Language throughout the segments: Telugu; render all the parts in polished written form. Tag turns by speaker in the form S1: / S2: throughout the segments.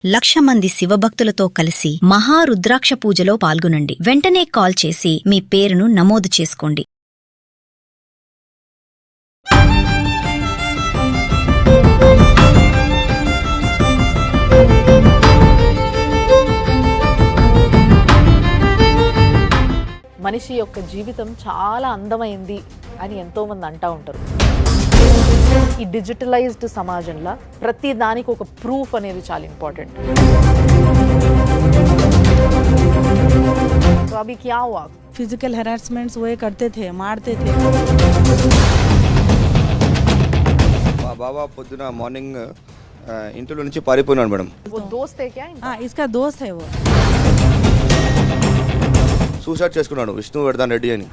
S1: 1,00,000 మంది శివభక్తులతో కలిసి మహారుద్రాక్ష పూజలో పాల్గొనండి. వెంటనే కాల్ చేసి మీ పేరును నమోదు చేసుకోండి.
S2: మనిషి యొక్క జీవితం చాలా అందమైంది అని ఎంతోమంది అంటూ ఉంటారు. ఈ డిజిటలైజ్డ్ సమాజంలో ప్రతి దానికి ఒక ప్రూఫ్ అనేది చాలా ఇంపార్టెంట్. तो अभी क्या हुआ?
S3: फिजिकल हैरेसमेंट्स वो करते थे, मारते थे.
S4: మా బాబా పొద్దున మార్నింగ్ ఇంట్లో నుంచి పారిపోయినాడు మేడం.
S2: वो दोस्त है क्या इनका?
S3: हाँ, इसका दोस्त है वो.
S4: సూసైడ్ చేసుకున్నాడు విష్ణువర్ధన్ రెడ్డి అని.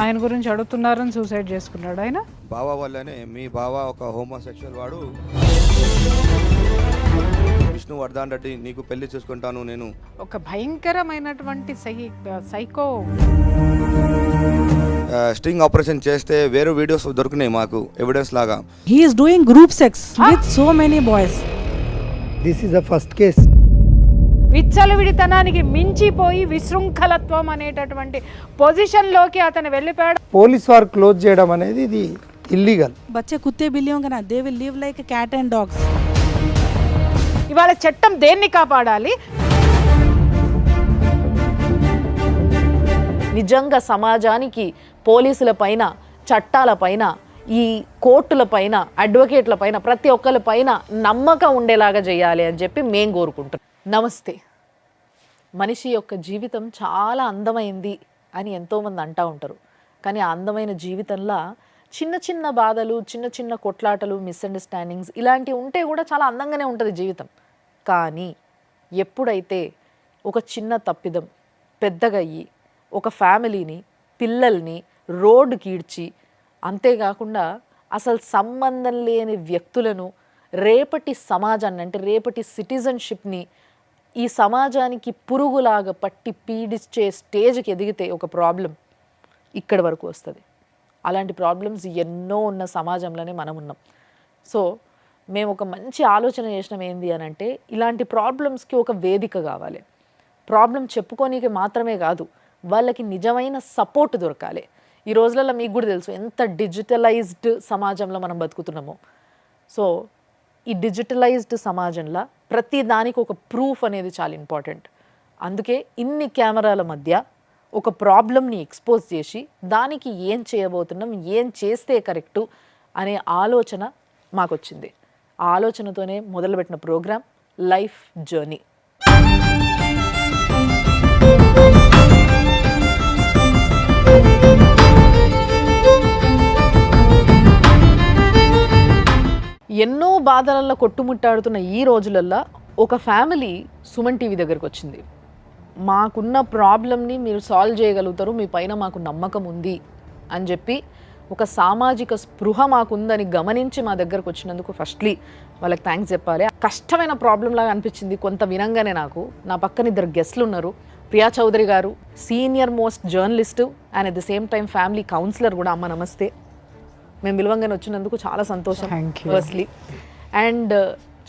S5: ఆయన గురించి అడుగుతున్నారని సూసైడ్ చేసుకున్నాడు ఆయన.
S4: బావా వల్లనే మీ బావా ఒక హోమోసెక్షువల్ వాడు. విష్ణువర్ధన్ రెడ్డి నీకు పెళ్లి చేసుకుంటాను నేను.
S5: ఒక భయంకరమైనటువంటి సైకో.
S4: స్టింగ్ ఆపరేషన్ చేస్తే వేరే వీడియోస్ దొరికినాయి మాకు ఎవిడెన్స్ లాగా.
S3: He is doing group sex with so many boys.
S6: This is the first case.
S5: విచ్చలవిడితనానికి మించిపోయి విశృంఖలత్వం అనేటటువంటి పొజిషన్లోకి అతను వెళ్ళిపోయాడు.
S6: పోలీస్ వారు క్లోజ్ చేయడం అనేది ఇది ఇల్లీగల్.
S3: बच्चे कुत्ते बिल्लियों का ना, they will live like a cat and dogs.
S5: ఇవాళ చట్టం దేన్ని కాపాడాలి?
S2: నిజంగా సమాజానికి పోలీసుల పైన, చట్టాల పైన, ఈ కోర్టుల పైన, అడ్వకేట్ల పైన, ప్రతి ఒక్కరి పైన నమ్మకం ఉండేలాగా చేయాలి అని చెప్పి మేము కోరుకుంటున్నాం. నమస్తే. మనిషి యొక్క జీవితం చాలా అందమైంది అని ఎంతోమంది అంటూ ఉంటారు. కానీ ఆ అందమైన జీవితంలో చిన్న చిన్న బాధలు, చిన్న చిన్న కొట్లాటలు, మిస్అండర్స్టాండింగ్స్ ఇలాంటివి ఉంటే కూడా చాలా అందంగానే ఉంటుంది జీవితం. కానీ ఎప్పుడైతే ఒక చిన్న తప్పిదం పెద్దగా అయ్యి ఒక ఫ్యామిలీని, పిల్లల్ని రోడ్డుకి ఈడ్చి, అంతేకాకుండా అసలు సంబంధం లేని వ్యక్తులను, రేపటి సమాజాన్ని అంటే రేపటి సిటిజన్షిప్ని ఈ సమాజానికి పురుగులాగా పట్టి పీడిచ్చే స్టేజ్కి ఎదిగితే ఒక ప్రాబ్లం ఇక్కడి వరకు వస్తుంది. అలాంటి ప్రాబ్లమ్స్ ఎన్నో ఉన్న సమాజంలోనే మనం ఉన్నాం. సో మేము ఒక మంచి ఆలోచన చేసినాం ఏంది అని అంటే, ఇలాంటి ప్రాబ్లమ్స్కి ఒక వేదిక కావాలి. ప్రాబ్లం చెప్పుకోనికి మాత్రమే కాదు, వాళ్ళకి నిజమైన సపోర్ట్ దొరకాలి. ఈ రోజులలో మీకు కూడా తెలుసు ఎంత డిజిటలైజ్డ్ సమాజంలో మనం బతుకుతున్నామో. సో ఈ డిజిటలైజ్డ్ సమాజంలో ప్రతి దానికి ఒక ప్రూఫ్ అనేది చాలా ఇంపార్టెంట్. అందుకే ఇన్ని కెమెరాల మధ్య ఒక ప్రాబ్లమ్ని ఎక్స్పోజ్ చేసి దానికి ఏం చేయబోతున్నాం, ఏం చేస్తే కరెక్టు అనే ఆలోచన మాకు వచ్చింది. ఆ ఆలోచనతోనే మొదలుపెట్టిన ప్రోగ్రామ్ లైఫ్ జర్నీ. ఎన్నో బాధలలో కొట్టుముట్టాడుతున్న ఈ రోజులల్లో ఒక ఫ్యామిలీ సుమన్ టీవీ దగ్గరకు వచ్చింది. మాకున్న ప్రాబ్లమ్ని మీరు సాల్వ్ చేయగలుగుతారు, మీ పైన మాకు నమ్మకం ఉంది అని చెప్పి ఒక సామాజిక స్పృహ మాకుందని గమనించి మా దగ్గరకు వచ్చినందుకు ఫస్ట్లీ వాళ్ళకి థ్యాంక్స్ చెప్పాలి. కష్టమైన ప్రాబ్లం లాగా అనిపించింది కొంత వినంగానే నాకు. నా పక్కన 2 గెస్ట్లు ఉన్నారు. ప్రియా చౌదరి గారు senior most journalist and at the same time family counsellor కూడా. అమ్మ నమస్తే. మేము విలువంగానే వచ్చినందుకు చాలా సంతోషం ఫస్ట్లీ. అండ్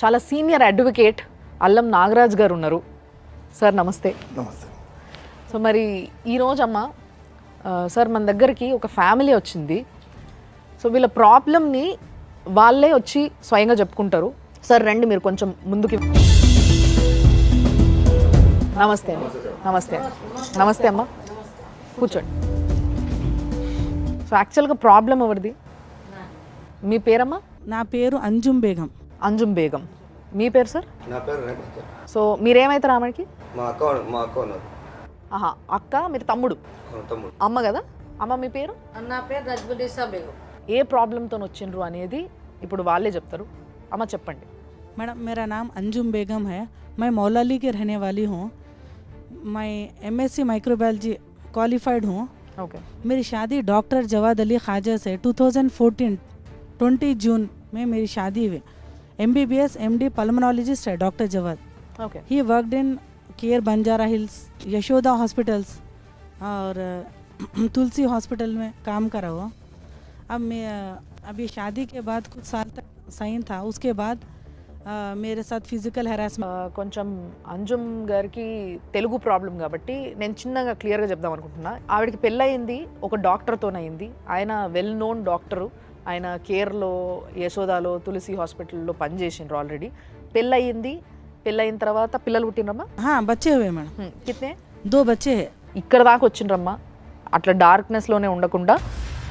S2: చాలా సీనియర్ అడ్వకేట్ అల్లం నాగరాజ్ గారు ఉన్నారు. సార్ నమస్తే.
S6: నమస్తే.
S2: సో మరి ఈరోజు అమ్మ సార్ మన దగ్గరికి ఒక ఫ్యామిలీ వచ్చింది. సో వీళ్ళ ప్రాబ్లమ్ని వాళ్ళే వచ్చి స్వయంగా చెప్పుకుంటారు. సార్ రండి మీరు కొంచెం ముందుకి. నమస్తే నమస్తే నమస్తే అమ్మ, కూర్చోండి. సో యాక్చువల్గా ప్రాబ్లం ఎవరిది? మీ పేరమ్మా?
S3: నా పేరు అంజుమ్ బేగం.
S2: అంజుమ్ బేగం. మీ పేరు సార్?
S4: నా పేరు రేవంత్ సార్.
S2: సో మీరేమవుతారు ఆమెకి?
S4: మా అక్క ఉన్నారు.
S2: ఆహా, అక్క. మీరు తమ్ముడు?
S4: తమ్ముడు.
S2: అమ్మ కదా. అమ్మ మీ పేరు?
S7: నా పేరు రజ్బునిసా బేగం.
S2: ఏ ప్రాబ్లంతో వచ్చిండ్రు అనేది ఇప్పుడు వాళ్ళే చెప్తారు. అమ్మ చెప్పండి.
S3: मैडम, मेरा नाम अंजुम बेगम है. मैं मौलाली की रहने वाली हूँ. मैं MSc माइक्रोबायोलॉजी क्वालिफाइड हूँ.
S2: ఓకే.
S3: मेरी शादी डॉक्टर जवाद अली ख्वाजा से 2014 20 जून में मेरी शादी हुई. MBBS MD पल्मोनोलॉजिस्ट है doctor Jawad.
S2: Okay.
S3: He worked in Care Banjara Hills, Yashoda hospitals और तुलसी हॉस्पिटल में काम करा हुआ. अब मैं अभी शादी के बाद कुछ साल तक सही था. उसके बाद मेरे साथ फिजिकल हरासमेंट
S2: కొంచెం అంజుమ్ గారికి తెలుగు ప్రాబ్లం కాబట్టి నేను చిన్నగా క్లియర్గా చెప్దాం అనుకుంటున్నా. ఆవిడకి పెళ్ళయింది ఒక డాక్టర్తోనయింది. ఆయన వెల్ నోన్ డాక్టరు. ఆయన కేర్లో, యశోదాలో, తులసి హాస్పిటల్లో పనిచేసిండ్రు ఆల్రెడీ. పెళ్ళయింది. పెళ్ళయిన తర్వాత పిల్లలు పుట్టినరమ్మా?
S3: हाँ बच्चे हुए मैडम,
S2: కిత్నే?
S3: 2 बच्चे हैं.
S2: ఇక్కడ దాకా వచ్చిండ్రమ్మా. అట్లా డార్క్నెస్లోనే ఉండకుండా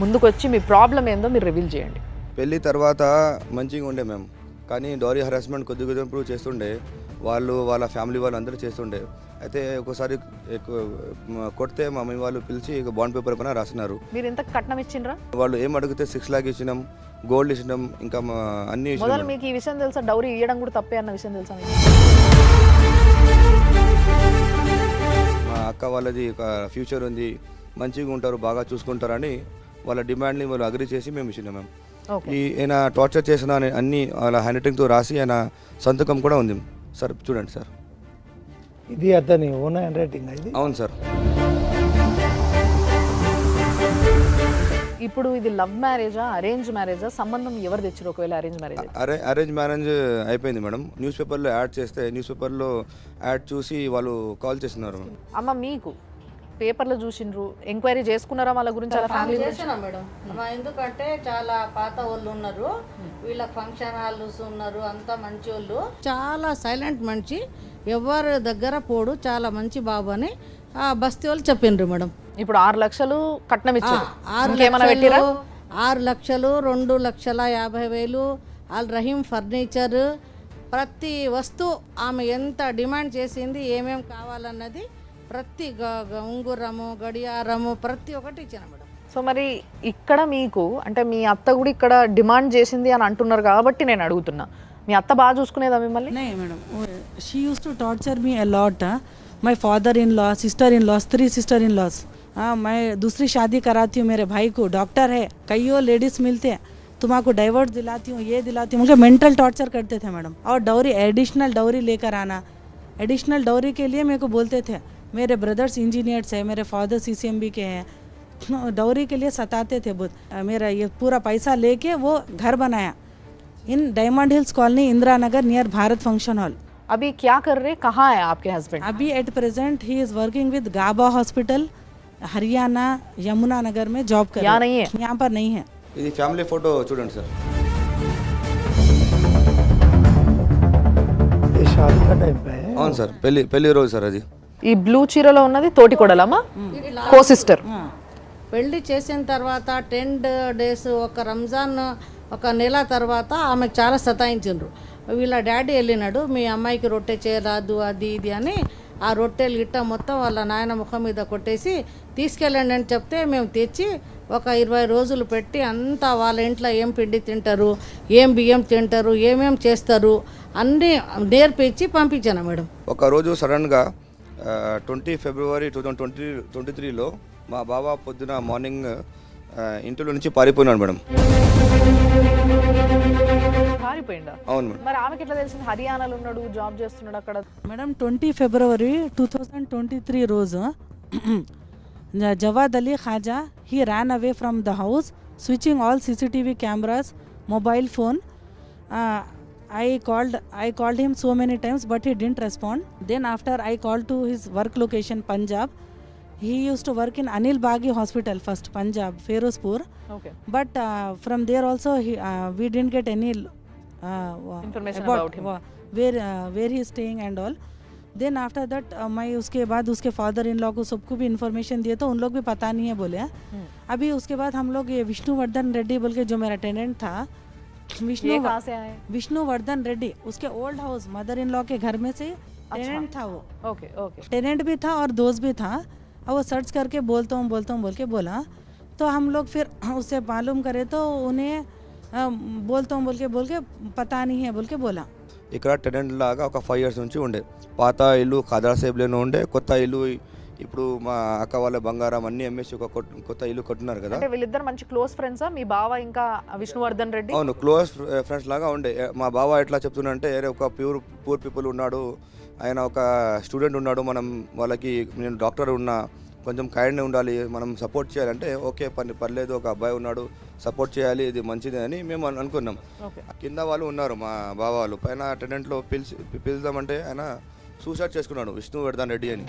S2: ముందుకు వచ్చి మీ ప్రాబ్లం ఏందో మీరు రివీల్ చేయండి.
S4: పెళ్ళి తర్వాత మంచిగా ఉండే మేము, కానీ డౌరీ హరాస్మెంట్ కొద్ది కొద్దిగా చేస్తుండే. వాళ్ళ ఫ్యామిలీ వాళ్ళు అందరూ చేస్తుండే. అయితే ఒకసారి కొడితే మా మమ్మీ వాళ్ళు పిలిచి బాండ్ పేపర్ పైన రాసినారు.
S2: మీరు ఇంత కట్నం ఇచ్చిండ్రా?
S4: వాళ్ళు ఏం అడిగితే 6 lakhs ఇచ్చినాం, గోల్డ్ ఇచ్చినాం, ఇంకా అన్ని
S2: మొదలు
S4: ఇచ్చినాం.
S2: మీకు ఈ విషయం తెలుసా? డౌరీ ఇవ్వడం కూడా తప్పే అన్న విషయం తెలుసా మీకు?
S4: మా అక్క వాళ్ళది ఒక ఫ్యూచర్ ఉంది, మంచిగా ఉంటారు, బాగా చూసుకుంటారని వాళ్ళ డిమాండ్ని వాళ్ళు అగ్రి చేసి మేము ఇచ్చినాం మేము. ఈయన టార్చర్ చేసిన అన్ని వాళ్ళ హ్యాండ్ రైటింగ్తో రాసి ఆయన సంతకం కూడా ఉంది సార్. చూడండి సార్,
S6: ఇది అతని ఓన్ హ్యాండ్ రైటింగ్. ఇది
S4: అవును సార్.
S2: ఇప్పుడు ఇది లవ్ మ్యారేజా, అరేంజ్ మ్యారేజా? సంబంధం ఎవరు తెచ్చారు ఒకవేళ అరేంజ్ మ్యారేజ్?
S4: అరేంజ్ మ్యారేజ్ అయిపోయింది మేడం. న్యూస్ పేపర్లో యాడ్ చేస్తే న్యూస్ పేపర్లో యాడ్ చూసి వాళ్ళు కాల్ చేస్తున్నారు.
S2: అమ్మ మీకు పేపర్లో చూసిండ్రు, ఎంక్వైరీ చేసుకున్నారా వాళ్ళ గురించి, వాళ్ళ ఫ్యామిలీ గురించి?
S7: చేసినా మేడం. ఎందుకంటే చాలా పాత వాళ్ళు ఉన్నారు, వీళ్ళ ఫంక్షన్ హాల్స్ ఉన్నారు, అంతా మంచి వాళ్ళు, చాలా సైలెంట్ మనిషి, ఎవరి దగ్గర పోడు, చాలా మంచి బాబు అని ఆ బస్తీ వాళ్ళు చెప్పిండ్రు మేడం.
S2: ఇప్పుడు 6 లక్షలు కట్నం ఇచ్చారు.
S7: 6 లక్షలు 2,50,000 ఆల్ రహీం ఫర్నిచర్, ప్రతి వస్తువు ఆమె ఎంత డిమాండ్ చేసింది, ఏమేం కావాలన్నది ప్రతి ఉంగురము, గడియారము, ప్రతి ఒక్కటి ఇచ్చిన మేడం.
S2: సో మరి ఇక్కడ మీకు అంటే మీ అత్త కూడా ఇక్కడ డిమాండ్ చేసింది అని అంటున్నారు కాబట్టి నేను అడుగుతున్నా, మీ అత్త బాగా చూసుకునేదా మిమ్మల్ని?
S3: नहीं madam, she use to torture me a lot. My father in law, sister in laws, 3 sister in laws. हाँ, मैं दूसरी शादी कराती हूँ, मेरे भाई को डॉक्टर है, कईयों लेडीज मिलते हैं, तुम्हारा डाइवर्स दिलाती हूँ, ये दिलाती हूँ, मुझे मेंटल टॉर्चर करते थे मैडम. और डॉरी, एडिशनल डॉरी लेकर आना, एडिशनल डॉरी के लिए मेरे को बोलते थे. मेरे ब्रदर्स इंजीनियर्स हैं, मेरे फादर CCMB के हैं, डॉरी के लिए सताते थे बहुत. मेरा ये पूरा पैसा लेके वो घर बनाया in Diamond Hills Colony, Indira Nagar, near Bharat function hall.
S2: अभी क्या कर रहे, कहाँ है आपके हस्बैंड?
S3: अभी at present he is working with Gaba hospital, Haryana, Yamuna Nagar में जॉब कर
S2: यहाँ
S3: रहे हैं.
S2: नहीं है?
S3: यहाँ पर नहीं है.
S4: ఇది ఫ్యామిలీ ఫోటో చూడండి సార్.
S6: ये शादी का टाइम पे है.
S4: అవును సార్, పెళ్లి రోజు సార్ అది.
S2: ఈ బ్లూ చీరలో ఉన్నది తోటి కొడలమ్మా, కో సిస్టర్.
S7: పెళ్లి చేసిన తర్వాత 10 days, ఒక రంజాన్ ఒక నెల తర్వాత ఆమెకు చాలా సతాయించిండ్రు. వీళ్ళ డాడీ వెళ్ళినాడు, మీ అమ్మాయికి రొట్టె చేయరాదు అది ఇది అని ఆ రొట్టెలు గిట్ట మొత్తం వాళ్ళ నాయన ముఖం మీద కొట్టేసి తీసుకెళ్ళండి అని చెప్తే మేము తెచ్చి ఒక 20 రోజులు పెట్టి అంతా వాళ్ళ ఇంట్లో ఏం పిండి తింటారు, ఏం బియ్యం తింటారు, ఏమేం చేస్తారు అన్నీ నేర్పించి పంపించాను మేడం.
S4: ఒకరోజు సడన్గా 20 February 2023లో మా బాబా పొద్దున మార్నింగ్ ఇంట్లో నుంచి పారిపోయినాడు మేడం.
S2: పారిపోయిందా?
S4: అవును మేడం.
S2: మరి ఆమెకి ఎట్లా తెలిసింది హర్యానాలో ఉన్నాడు, జాబ్ చేస్తున్నాడు అక్కడ?
S3: मैडम 20 फरवरी 2023 రోజు Jawad Ali Khaja, he ran away from the house, switching all CCTV cameras, mobile phone. I called him so many times, but he didn't respond. Then after I called to his work location, Punjab. He used to work in Anil Baghi Hospital first, Punjab, Ferozpur.
S2: Okay.
S3: But from there also we didn't get any
S2: Information about him.
S3: where he is staying and all. Then after that मैं उसके बाद उसके फादर इन लॉ को सबको भी इन्फॉर्मेशन दिए तो उन लोग भी पता नहीं है बोले. अभी उसके बाद हम लोग ये विष्णुवर्धन रेड्डी बोल के जो मेरा टेनेंट था,
S2: ये कहाँ से आए?
S3: विष्णुवर्धन रेड्डी, उसके old house mother in law के घर में से टेनेंट था वो.
S2: Okay okay.
S3: टेनेंट भी था और दोस्त भी था. और वो सर्च करके बोलता हूँ बोल के बोला, तो हम लोग फिर उससे मालूम करे तो उन्हें बोलता हूँ बोल के पता नहीं है बोल के बोला.
S4: ఇక్కడ టెనెంట్ లాగా ఒక 5 years నుంచి ఉండే. పాత ఇల్లు ఖాదర్ సేబ్లోనే ఉండే. కొత్త ఇల్లు ఇప్పుడు మా అక్క వాళ్ళ బంగారం అన్ని అమ్మేసి ఒక కొత్త ఇల్లు కట్టున్నారు కదా.
S2: అంటే వీళ్ళిద్దరు మంచి క్లోజ్ ఫ్రెండ్సా, మీ బావ ఇంకా విష్ణువర్ధన్ రెడ్డి?
S4: అవును, క్లోజ్ ఫ్రెండ్స్ లాగా ఉండే. మా బావ ఎట్లా చెప్తున్నంటే ఒక పూర్ పీపుల్ ఉన్నాడు, ఆయన ఒక స్టూడెంట్ ఉన్నాడు, మనం వాళ్ళకి నేను డాక్టర్ ఉన్నా, కొంచెం కైండ్ ఉండాలి, మనం సపోర్ట్ చేయాలంటే ఓకే పర్లేదు, ఒక అబ్బాయి ఉన్నాడు, సపోర్ట్ చేయాలి, ఇది మంచిది అని మేము అనుకున్నాం. కింద వాళ్ళు ఉన్నారు మా బావ వాళ్ళు, పైన టెనెంట్లో పిలుద్దామంటే ఆయన సూసైడ్ చేసుకున్నాడు, విష్ణువర్ధన్ రెడ్డి అని.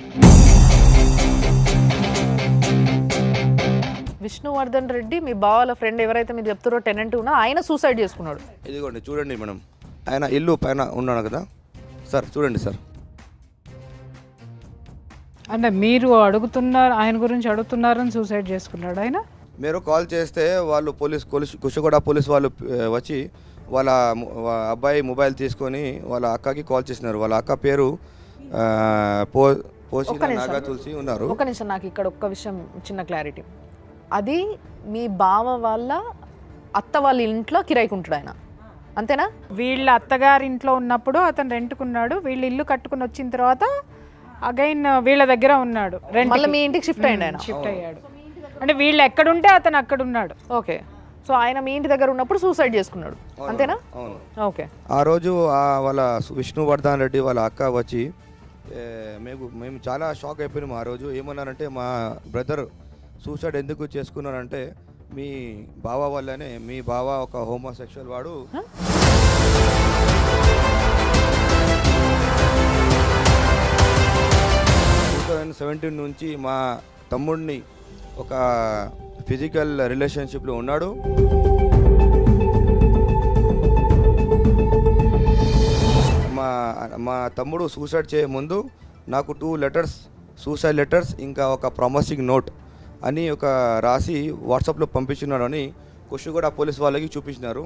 S2: విష్ణువర్ధన్ రెడ్డి మీ బావాల ఫ్రెండ్ ఎవరైతే మీరు చెప్తారో టెనెంట్ ఉన్నా ఆయన సూసైడ్ చేసుకున్నాడు.
S4: ఇదిగోండి చూడండి మేడం, ఆయన ఇల్లు పైన ఉన్నాడు కదా సార్, చూడండి సార్.
S5: అంటే మీరు అడుగుతున్నారు, ఆయన గురించి అడుగుతున్నారని సూసైడ్ చేసుకున్నాడు ఆయన.
S4: మీరు కాల్ చేస్తే వాళ్ళు కుషిగూడ పోలీస్ వాళ్ళు వచ్చి వాళ్ళ అబ్బాయి మొబైల్ తీసుకొని వాళ్ళ అక్కకి కాల్ చేసినారు. వాళ్ళ అక్క పేరు పోషిన నాగా తులసి ఉన్నారు.
S2: ఒక నిమిషం, నాకు ఇక్కడ ఒక్క విషయం చిన్న క్లారిటీ. అది మీ బావ వాళ్ళ అత్త వాళ్ళ ఇంట్లో కిరాయికుంటాడు ఆయన, అంతేనా?
S5: వీళ్ళ అత్తగారి ఇంట్లో ఉన్నప్పుడు అతను రెంట్కున్నాడు, వీళ్ళు ఇల్లు కట్టుకుని వచ్చిన తర్వాత అగైన్ వీళ్ళ దగ్గర ఉన్నాడు,
S2: మళ్ళీ మీ ఇంటికి షిఫ్ట్ అయ్యాడు ఆయన.
S5: షిఫ్ట్ అయ్యాడు అంటే వీళ్ళు ఎక్కడుంటే అతను అక్కడ ఉన్నాడు.
S2: ఓకే, సో ఆయన మీ ఇంటి దగ్గర ఉన్నప్పుడు సూసైడ్ చేసుకున్నాడు, అంతేనా?
S4: అవును.
S2: ఓకే.
S4: ఆ రోజు వాళ్ళ విష్ణువర్ధన్ రెడ్డి వాళ్ళ అక్క వచ్చి మేము చాలా షాక్ అయిపోయినాము. ఆ రోజు ఏమన్నారంటే, మా బ్రదర్ సూసైడ్ ఎందుకు చేసుకున్నారంటే మీ బావ వల్లనే, మీ బావ ఒక హోమోసెక్షువల్ వాడు. 2017 నుంచి మా తమ్ముడిని ఒక ఫిజికల్ రిలేషన్షిప్లో ఉన్నాడు. మా తమ్ముడు సూసైడ్ చేయ ముందు నాకు 2 లెటర్స్, సూసైడ్ లెటర్స్, ఇంకా ఒక ప్రామిసింగ్ నోట్ అని ఒక రాసి వాట్సాప్లో పంపించున్నాడు అని కుషిగూడ పోలీస్ వాళ్ళకి చూపించినారు.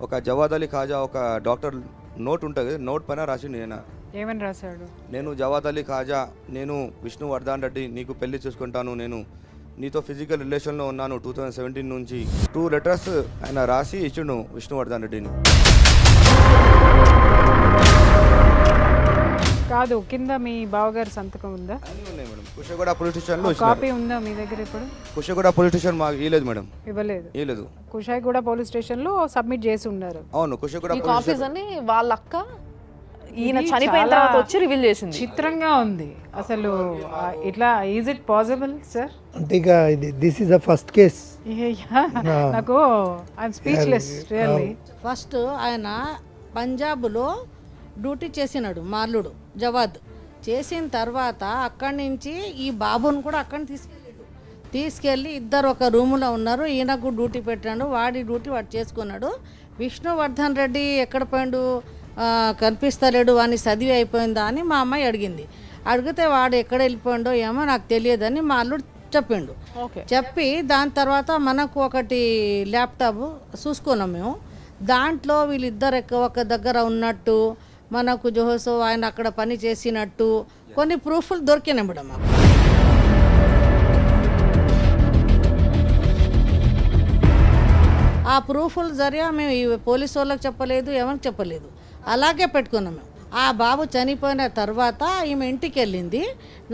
S4: ఒక జవాద్ అలీ ఖాజా ఒక డాక్టర్ నోట్ ఉంటుంది, నోట్ పైన రాసిండు.
S5: ఏమని రాశాడు?
S4: నేను జవాద్ అలీ ఖాజా, నేను విష్ణువర్ధన్ రెడ్డి, నీకు పెళ్లి చేసుకుంటాను, నేను నీతో ఫిజికల్ రిలేషన్లో ఉన్నాను 2017 నుంచి. 2 లెటర్స్ ఆయన రాసి ఇచ్చిండు విష్ణువర్ధన్ రెడ్డిని.
S5: కాదు, కింద మీ బావగారి సంతకం ఉందా?
S4: అన్నీ ఉన్నాయి మేడం. కుషిగూడ పోలీస్ స్టేషన్లో
S5: కాపీ ఉందా మీ దగ్గర? ఇప్పుడు
S4: కుషిగూడ పోలీస్ స్టేషన్ మాకు ఇవ్వలేదు మేడం.
S5: ఇవ్వలేదు. కుషాయిగూడ పోలీస్ స్టేషన్లో సబ్మిట్ చేసి ఉన్నారు.
S4: అవును, కుషిగూడ
S2: ఈ కాపీస్ అన్ని వాళ్ళ అక్క ఈయన చనిపోయిన తర్వాత వచ్చి రివీల్ చేసింది.
S5: చిత్రంగా ఉంది అసలు. ఇట్లా ఈజ్ ఇట్ పాసిబుల్ సార్?
S6: అంటే ఇక this is the first case.
S5: నాకు ఐఎమ్ స్పీచ్లెస్ రియల్లీ.
S7: ఫస్ట్ ఆయన పంజాబ్లో డ్యూటీ చేసినాడు, మాల్లుడు జవాద్. చేసిన తర్వాత అక్కడి నుంచి ఈ బాబుని కూడా అక్కడిని తీసుకెళ్ళి ఇద్దరు ఒక రూములో ఉన్నారు. ఈయనకు డ్యూటీ పెట్టాడు, వాడి డ్యూటీ వాడు చేసుకున్నాడు. విష్ణువర్ధన్ రెడ్డి ఎక్కడ పోయిండు, కనిపిస్తలేడు అని చదివి అయిపోయిందా అని మా అమ్మాయి అడిగింది. అడిగితే వాడు ఎక్కడ వెళ్ళిపోయిండో ఏమో నాకు తెలియదని మా అల్లుడు చెప్పిండు. చెప్పి దాని తర్వాత మనకు ఒకటి ల్యాప్టాప్ చూసుకున్నాం మేము. దాంట్లో వీళ్ళిద్దరు ఒక దగ్గర ఉన్నట్టు, మనకు జోహోసో ఆయన అక్కడ పని చేసినట్టు కొన్ని ప్రూఫ్లు దొరికినాయి మేడం మాకు. ఆ ప్రూఫ్ల జరిగా మేము ఈ పోలీసు వాళ్ళకి చెప్పలేదు, ఎవరికి చెప్పలేదు, అలాగే పెట్టుకున్నాం మేము. ఆ బాబు చనిపోయిన తర్వాత ఈమె ఇంటికి వెళ్ళింది,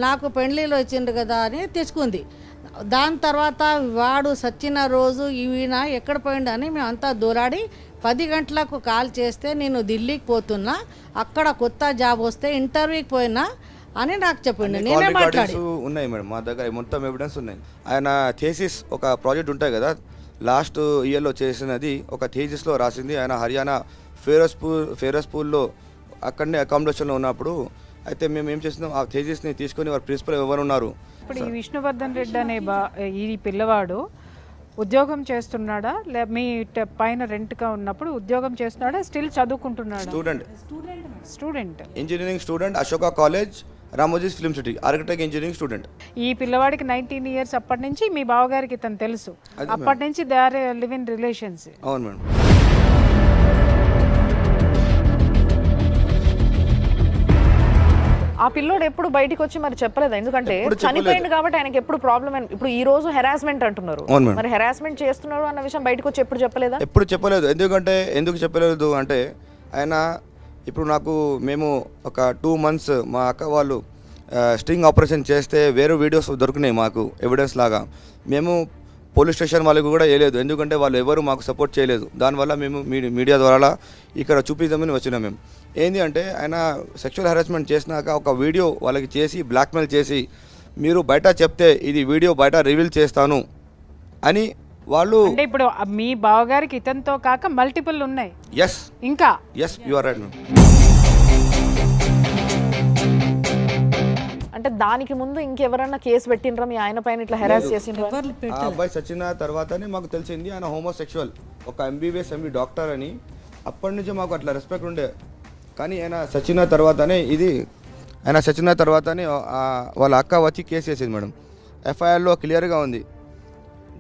S7: నాకు పెళ్ళిలో వచ్చిండు కదా అని తెచ్చుకుంది. దాని తర్వాత వాడు సచ్చిన రోజు ఈయన ఎక్కడ పోయిండు అని మేము అంతా దూరాడి 10 గంటలకు కాల్ చేస్తే నేను ఢిల్లీకి పోతున్నా, అక్కడ కొత్త జాబ్ వస్తే ఇంటర్వ్యూకి పోయినా అని నాకు చెప్పిండు. నేనే మాట్లాడి
S4: ఉన్నాయి మేడం, మా దగ్గర మొత్తం ఎవిడెన్స్ ఉన్నాయి. ఆయన థీసిస్ ఒక ప్రాజెక్ట్ ఉంటాయి కదా, లాస్ట్ ఇయర్లో చేసినది ఒక థీసిస్లో రాసింది. ఆయన హర్యానా ఫిరోజ్పూర్లో అక్కడనే అకామిడేషన్లో ఉన్నప్పుడు అయితే మేము ఏం చేస్తున్నాం, ఆ థీసిస్ని తీసుకొని వారి ప్రిన్సిపల్ ఎవరు ఉన్నారు.
S5: ఇప్పుడు ఈ విష్ణువర్ధన్ రెడ్డి అనే ఈ పిల్లవాడు ఉద్యోగం చేస్తున్నాడా, మీ పైన రెంట్గా ఉన్నప్పుడు ఉద్యోగం చేస్తున్నాడా, స్టిల్ చదువుకుంటున్నాడా? Student
S4: engineering student, Ashoka college, Ramoji film city, architect engineering student.
S5: ఈ పిల్లవాడికి 19 ఇయర్స్ అప్పటి నుంచి మీ బావగారికి తను తెలుసు, అప్పటి నుంచి they are live in relations.
S4: అవును మేడం.
S2: ఆ పిల్లోడు ఎప్పుడు బయటికి వచ్చి మరి చెప్పలేదు, ఎందుకంటే చనిపోయింది కాబట్టి ఆయనకి ఎప్పుడు ప్రాబ్లం. ఇప్పుడు ఈ రోజు హెరాస్మెంట్ అంటున్నారు, మరి హెరాస్మెంట్ చేస్తున్నారు అన్న విషయం బయటకు వచ్చి ఎప్పుడు చెప్పలేదా?
S4: ఎప్పుడు చెప్పలేదు. ఎందుకు చెప్పలేదు అంటే ఆయన ఇప్పుడు మేము ఒక 2 months మా అక్క వాళ్ళు స్ట్రింగ్ ఆపరేషన్ చేస్తే వేరే వీడియోస్ దొరికినాయి మాకు ఎవిడెన్స్ లాగా. మేము పోలీస్ స్టేషన్ వాళ్ళకి కూడా వేయలేదు, ఎందుకంటే వాళ్ళు ఎవరు మాకు సపోర్ట్ చేయలేదు. దానివల్ల మేము మీడియా ద్వారా ఇక్కడ చూపిద్దామని వచ్చినాం. మేము ఏంది అంటే ఆయన సెక్షువల్ హెరాస్మెంట్ చేసినాక ఒక వీడియో వాళ్ళకి చేసి బ్లాక్మెయిల్ చేసి మీరు బయట చెప్తే ఇది వీడియో బయట రివీల్ చేస్తాను అని వాళ్ళు.
S5: అంటే ఇప్పుడు మీ బావగారికి ఇతనితో కాక మల్టిపుల్ ఉన్నాయి
S4: ఎస్
S5: ఇంకా.
S4: Yes you are right.
S2: అంటే దానికి ముందు ఇంకెవరన్నా కేసు పెట్టినరా మీ ఆయన పైన ఇట్లా హెరాస్ చేసిండ్రా?
S4: ఆ అబ్బాయి చచ్చిన తర్వాతనే మాకు తెలిసింది ఆయన హోమోసెక్షువల్, ఒక MBBS MD డాక్టర్ అని. అప్పటి నుంచి మాకు అట్లా రెస్పెక్ట్ ఉండే. కానీ ఆయన చచ్చిన తర్వాతనే వాళ్ళ అక్క వచ్చి కేసు చేసింది మేడం. FIRలో క్లియర్గా ఉంది,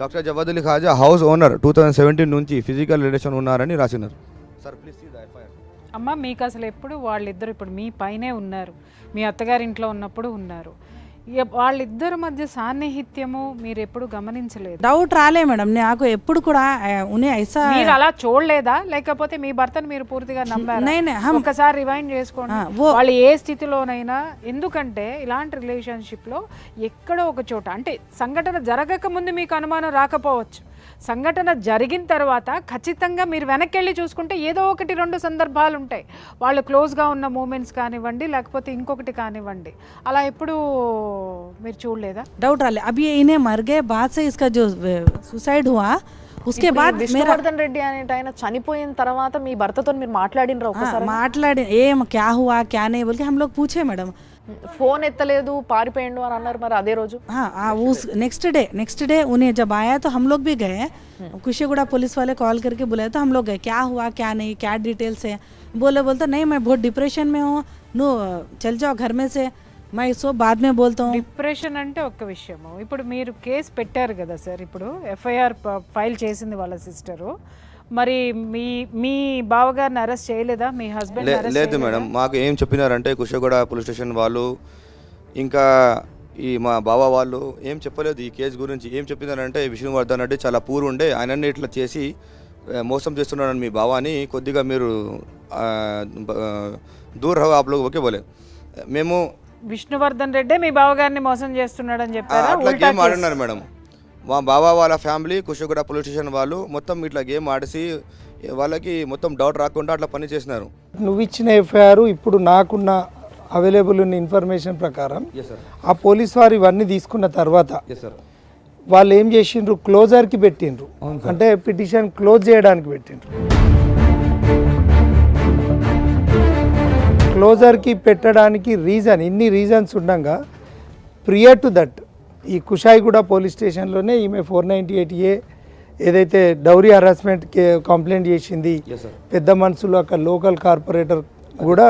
S4: doctor Jawad Ali Khaja house owner 2017 నుంచి ఫిజికల్ రిలేషన్ ఉన్నారని రాసినారు. Sir please see the FIR.
S5: అమ్మ మీకు అసలు ఎప్పుడు వాళ్ళిద్దరు ఇప్పుడు మీ పైనే ఉన్నారు, మీ అత్తగారింట్లో ఉన్నప్పుడు ఉన్నారు, వాళ్ళిద్దరి మధ్య సాన్నిహిత్యము మీరు ఎప్పుడు గమనించలేదు?
S3: డౌట్ రాలే మేడం నాకు ఎప్పుడు కూడా ఉన్हें ऐसा
S5: మీరు అలా చూడలేదా, లేకపోతే మీ భర్తను మీరు పూర్తిగా నమ్మారా? ఒకసారి రివైండ్ చేసుకోండి వాళ్ళు ఏ స్థితిలోనైనా. ఎందుకంటే ఇలాంటి రిలేషన్షిప్ లో ఎక్కడో ఒక చోట, అంటే సంఘటన జరగక ముందు మీకు అనుమానం రాకపోవచ్చు, సంఘటన జరిగిన తర్వాత ఖచ్చితంగా మీరు వెనక్కి వెళ్ళి చూసుకుంటే ఏదో ఒకటి రెండు సందర్భాలు ఉంటాయి, వాళ్ళు క్లోజ్గా ఉన్న మూమెంట్స్ కానివ్వండి, లేకపోతే ఇంకొకటి కానివ్వండి. అలా ఎప్పుడు మీరు చూడలేదా?
S3: डाउट रहा अभी इन्हें मर गए बाद से इसका जो सुसाइड हुआ उसके बाद
S2: విష్ణువర్ధన్ రెడ్డి అనే ఆయన చనిపోయిన తర్వాత మీ భర్తతో మీరు మాట్లాడినరా ఒకసారి?
S3: మాట్లాడి ఏం क्या हुआ क्या नहीं बोल के हम लोग पूछे मैडम.
S2: ఫోన్ ఎత్తలేదు పారిపోయిండు అని అన్నారు, మరి అదే రోజు?
S3: हाँ उस नेक्स्ट डे उन्हें जब आया तो हम लोग भी गए, कुशीगुड़ा पुलिस वाले कॉल करके बुलाए तो हम लोग गए, क्या हुआ क्या नहीं क्या डिटेल्स है. बोलता नहीं मैं बहुत डिप्रेशन में हूँ, नो चल जाओ घर में से, मैं इसको बाद में बोलता हूँ.
S5: డిప్రెషన్ అంటే ఒక్క విషయము. ఇప్పుడు మీరు కేసు పెట్టారు కదా సార్, ఇప్పుడు FIR ఫైల్ చేసింది వాళ్ళ సిస్టరు, మరి మీ బావగారిని అరెస్ట్ చేయలేదా? మీ హస్బెండ్
S4: లేదు మేడం, మాకు ఏం చెప్పినారంటే కుషగూడ పోలీస్ స్టేషన్ వాళ్ళు ఇంకా ఈ మా బావ వాళ్ళు ఏం చెప్పలేదు ఈ కేసు గురించి. ఏం చెప్పినారంటే విష్ణువర్ధన్ రెడ్డి చాలా పూర్ ఉండే, ఆయనని ఇట్లా చేసి మోసం చేస్తున్నాడని మీ బావాని, కొద్దిగా మీరు దూర్ హో ఆప్ లోగ్ ఓకే బోలే. మేము
S5: విష్ణువర్ధన్ రెడ్డి మీ బావగారిని మోసం చేస్తున్నాడని చెప్పారా?
S4: అట్లా గేమ్ ఆడున్నారు మేడం. మా బావ వాళ్ళ ఫ్యామిలీ కుషగూడ పోలీస్ స్టేషన్ వాళ్ళు మొత్తం ఇట్లా గేమ్ ఆడిసి వాళ్ళకి మొత్తం డౌట్ రాకుండా అట్లా పని చేసినారు.
S6: నువ్వు ఇచ్చిన FIR ఇప్పుడు నాకున్న అవైలబుల్ ఉన్న ఇన్ఫర్మేషన్ ప్రకారం ఆ పోలీస్ వారు ఇవన్నీ తీసుకున్న తర్వాత వాళ్ళు ఏం చేసిండ్రు, క్లోజర్కి పెట్టిండ్రు, అంటే పిటిషన్ క్లోజ్ చేయడానికి పెట్టిండ్రు. క్లోజర్కి పెట్టడానికి రీజన్, ఇన్ని రీజన్స్ ఉండగా ప్రియర్ టు దట్ ఈ కుషాయిగూడ పోలీస్ స్టేషన్లోనే ఈమె 498A ఏదైతే డౌరీ హరాస్మెంట్ కంప్లైంట్ చేసింది, పెద్ద మనుషులు అక్కడ లోకల్ కార్పొరేటర్ కూడా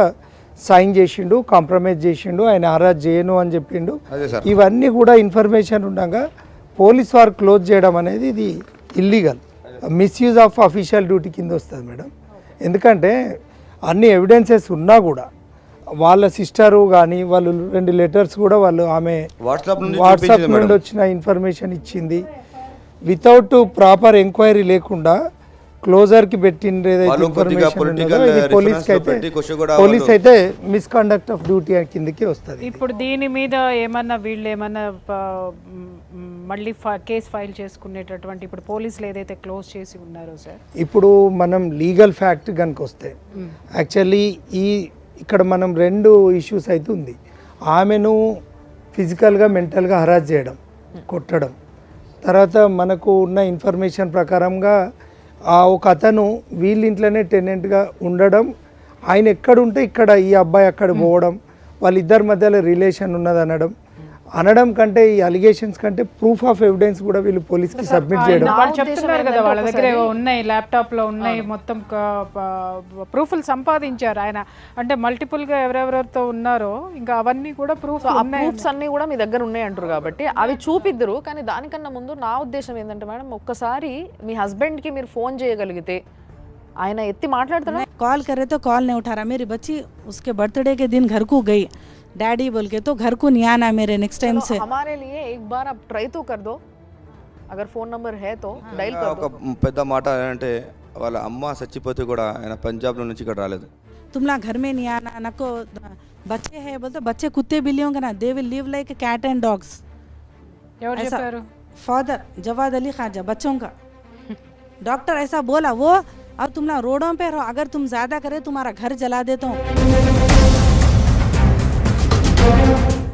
S6: సైన్ చేసిండు, కాంప్రమైజ్ చేసిండు, ఆయన హరాస్ చేయను అని చెప్పిండు. ఇవన్నీ కూడా ఇన్ఫర్మేషన్ ఉండగా పోలీస్ వారు క్లోజ్ చేయడం అనేది ఇది illegal, misuse of official duty కింద వస్తుంది మేడం. ఎందుకంటే అన్ని ఎవిడెన్సెస్ ఉన్నా కూడా వాళ్ళ సిస్టరు కానీ వాళ్ళు 2 లెటర్స్ కూడా వాళ్ళు ఆమె వాట్సాప్ నుండి వచ్చిన ఇన్ఫర్మేషన్ ఇచ్చింది, వితౌట్ ప్రాపర్ ఎంక్వైరీ లేకుండా క్లోజర్కి పెట్టింది ఏదైతే ఇన్ఫర్మేషన్ పోలీస్ అయితే మిస్కండక్ట్ ఆఫ్ డ్యూటీ కిందకి వస్తుంది.
S5: ఇప్పుడు దీని మీద ఏమన్నా వీళ్ళు ఏమన్నా మళ్ళీ కేసు ఫైల్ చేసుకునేటటువంటి ఇప్పుడు పోలీసులు ఏదైతే క్లోజ్ చేసి ఉన్నారో సార్,
S6: ఇప్పుడు మనం లీగల్ ఫ్యాక్ట్ కనుక వస్తే యాక్చువల్లీ ఇక్కడ మనం 2 ఇష్యూస్ అయితే ఉంది. ఆమెను ఫిజికల్గా మెంటల్గా హరాస్ చేయడం, కొట్టడం, తర్వాత మనకు ఉన్న ఇన్ఫర్మేషన్ ప్రకారంగా ఒక అతను వీళ్ళ ఇంట్లోనే టెనెంట్గా ఉండడం, ఆయన ఎక్కడుంటే ఇక్కడ ఈ అబ్బాయి అక్కడ పోవడం, వాళ్ళిద్దరి మధ్యలో రిలేషన్ ఉన్నది అనడం కంటే ఈ అలిగేషన్స్ కంటే ప్రూఫ్ ఆఫ్ ఎవిడెన్స్ కూడా వీళ్ళు పోలీస్కి సబ్మిట్ చేయడం.
S5: వాళ్ళు చెప్తున్నారు కదా వాళ్ళ దగ్గర ఉన్నాయి, ల్యాప్టాప్లో ఉన్నాయి, మొత్తం ప్రూఫ్లు సంపాదించారు ఆయన, అంటే మల్టిపుల్గా ఎవరెవరితో ఉన్నారో ఇంకా అవన్నీ కూడా ప్రూఫ్స్
S2: అన్నీ కూడా మీ దగ్గర ఉన్నాయి అంటారు కాబట్టి అవి చూపిద్దరు. కానీ దానికన్నా ముందు నా ఉద్దేశం ఏంటంటే మేడం, ఒక్కసారి మీ హస్బెండ్కి మీరు ఫోన్ చేయగలిగితే ఆయన ఎత్తి మాట్లాడుతున్నా,
S3: कॉल करे तो कॉल नहीं उठा रहा, मेरी बच्ची उसके बर्थडे के दिन घर को गई डैडी बोल के, तो घर को नहीं आना मेरे नेक्स्ट टाइम से.
S2: हमारे लिए एक बार आप ट्राई तो कर दो, अगर फोन नंबर है तो డైల్ कर दो.
S4: ఒక పెద్ద మాట అంటే వాళ్ళ అమ్మ చచ్చిపోతే కూడా ఆయన పంజాబ్లో నుంచి ఇక్కడ రాలేదు.
S3: तुम लोग घर में नहीं आना, नको बच्चे हैं बोलते, बच्चे कुत्ते बिल्लियों का ना, they will live like cat and dogs.
S5: ఎవరు చెప్పారు?
S3: फादर जवाद अली खाजा बच्चों का डॉक्टर ऐसा बोला वो. अब तुम लोग रोडों पे रहो, अगर तुम ज्यादा करे तुम्हारा घर जला देता हूँ.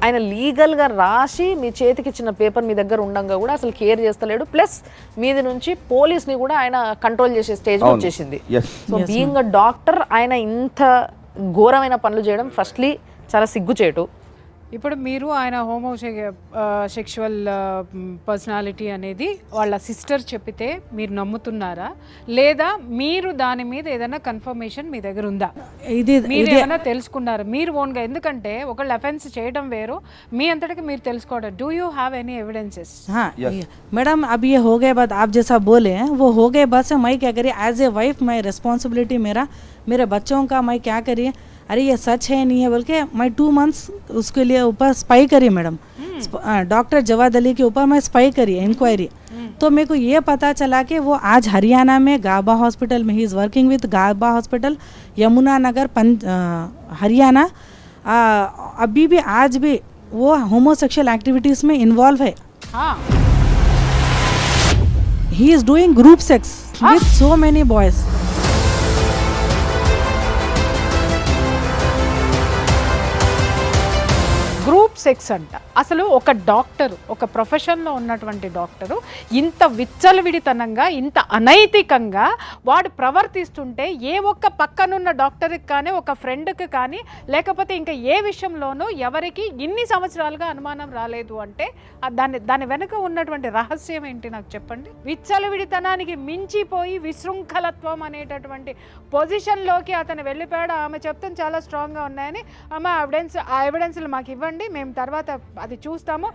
S2: ఆయన లీగల్గా రాసి మీ చేతికి ఇచ్చిన పేపర్ మీ దగ్గర ఉండంగా కూడా అసలు కేర్ చేస్తలేడు, ప్లస్ మీది నుంచి పోలీస్ని కూడా ఆయన కంట్రోల్ చేసే స్టేజ్ వచ్చేసింది. సో బీయింగ్ అ డాక్టర్ ఆయన ఇంత ఘోరమైన పనులు చేయడం ఫస్ట్లీ చాలా సిగ్గుచేటు.
S5: ఇప్పుడు మీరు ఆయన సెక్షువల్ పర్సనాలిటీ అనేది వాళ్ళ సిస్టర్ చెప్పితే మీరు నమ్ముతున్నారా, లేదా మీరు దాని మీద ఏదైనా కన్ఫర్మేషన్ మీ దగ్గర ఉందా? మీరు ఏమైనా తెలుసుకున్నారా మీరు ఓన్గా? ఎందుకంటే ఒకళ్ళు అఫెన్స్ చేయడం వేరు, మీ అంతటికి మీరు తెలుసుకోవడం. Do you have any evidences?
S3: Madam अब ये हो गए बाद आप जैसा बोले वो हो गए बाद से मैं क्या करी एज ए वाइफ, मैं रिस्पॉन्सिबिलिटी मेरे बच्चों का मैं क्या करी, अरे ये सच है नहीं है बोल के मैं 2 मंथ्स उसके लिए ऊपर स्पाई करी मैडम. डॉक्टर जवाद अली के ऊपर मैं स्पाई करी इंक्वायरी. तो मेरे को ये पता चला कि वो आज हरियाणा में गाबा हॉस्पिटल में he is working with Gaba hospital Yamuna Nagar Haryana. अभी भी आज भी वो होमोसेक्सुअल एक्टिविटीज़ में इन्वॉल्व है. He is doing group sex with so many boys.
S5: Group sex అంట. అసలు ఒక డాక్టరు, ఒక ప్రొఫెషన్లో ఉన్నటువంటి డాక్టరు ఇంత విచ్చలవిడితనంగా, ఇంత అనైతికంగా వాడు ప్రవర్తిస్తుంటే ఏ ఒక్క పక్కనున్న డాక్టర్కి కానీ, ఒక ఫ్రెండ్కి కానీ, లేకపోతే ఇంకా ఏ విషయంలోనూ ఎవరికి ఇన్ని సంవత్సరాలుగా అనుమానం రాలేదు అంటే దాని వెనుక ఉన్నటువంటి రహస్యం ఏంటి నాకు చెప్పండి. విచ్చలవిడితనానికి మించిపోయి విశృంఖలత్వం అనేటటువంటి పొజిషన్లోకి అతను వెళ్ళిపోయాడు. ఆమె చెప్తాను చాలా స్ట్రాంగ్గా ఉన్నాయని, ఆ ఎవిడెన్స్లు మాకు ఇవ్వండి, మేము తర్వాత అది చూస్తాము.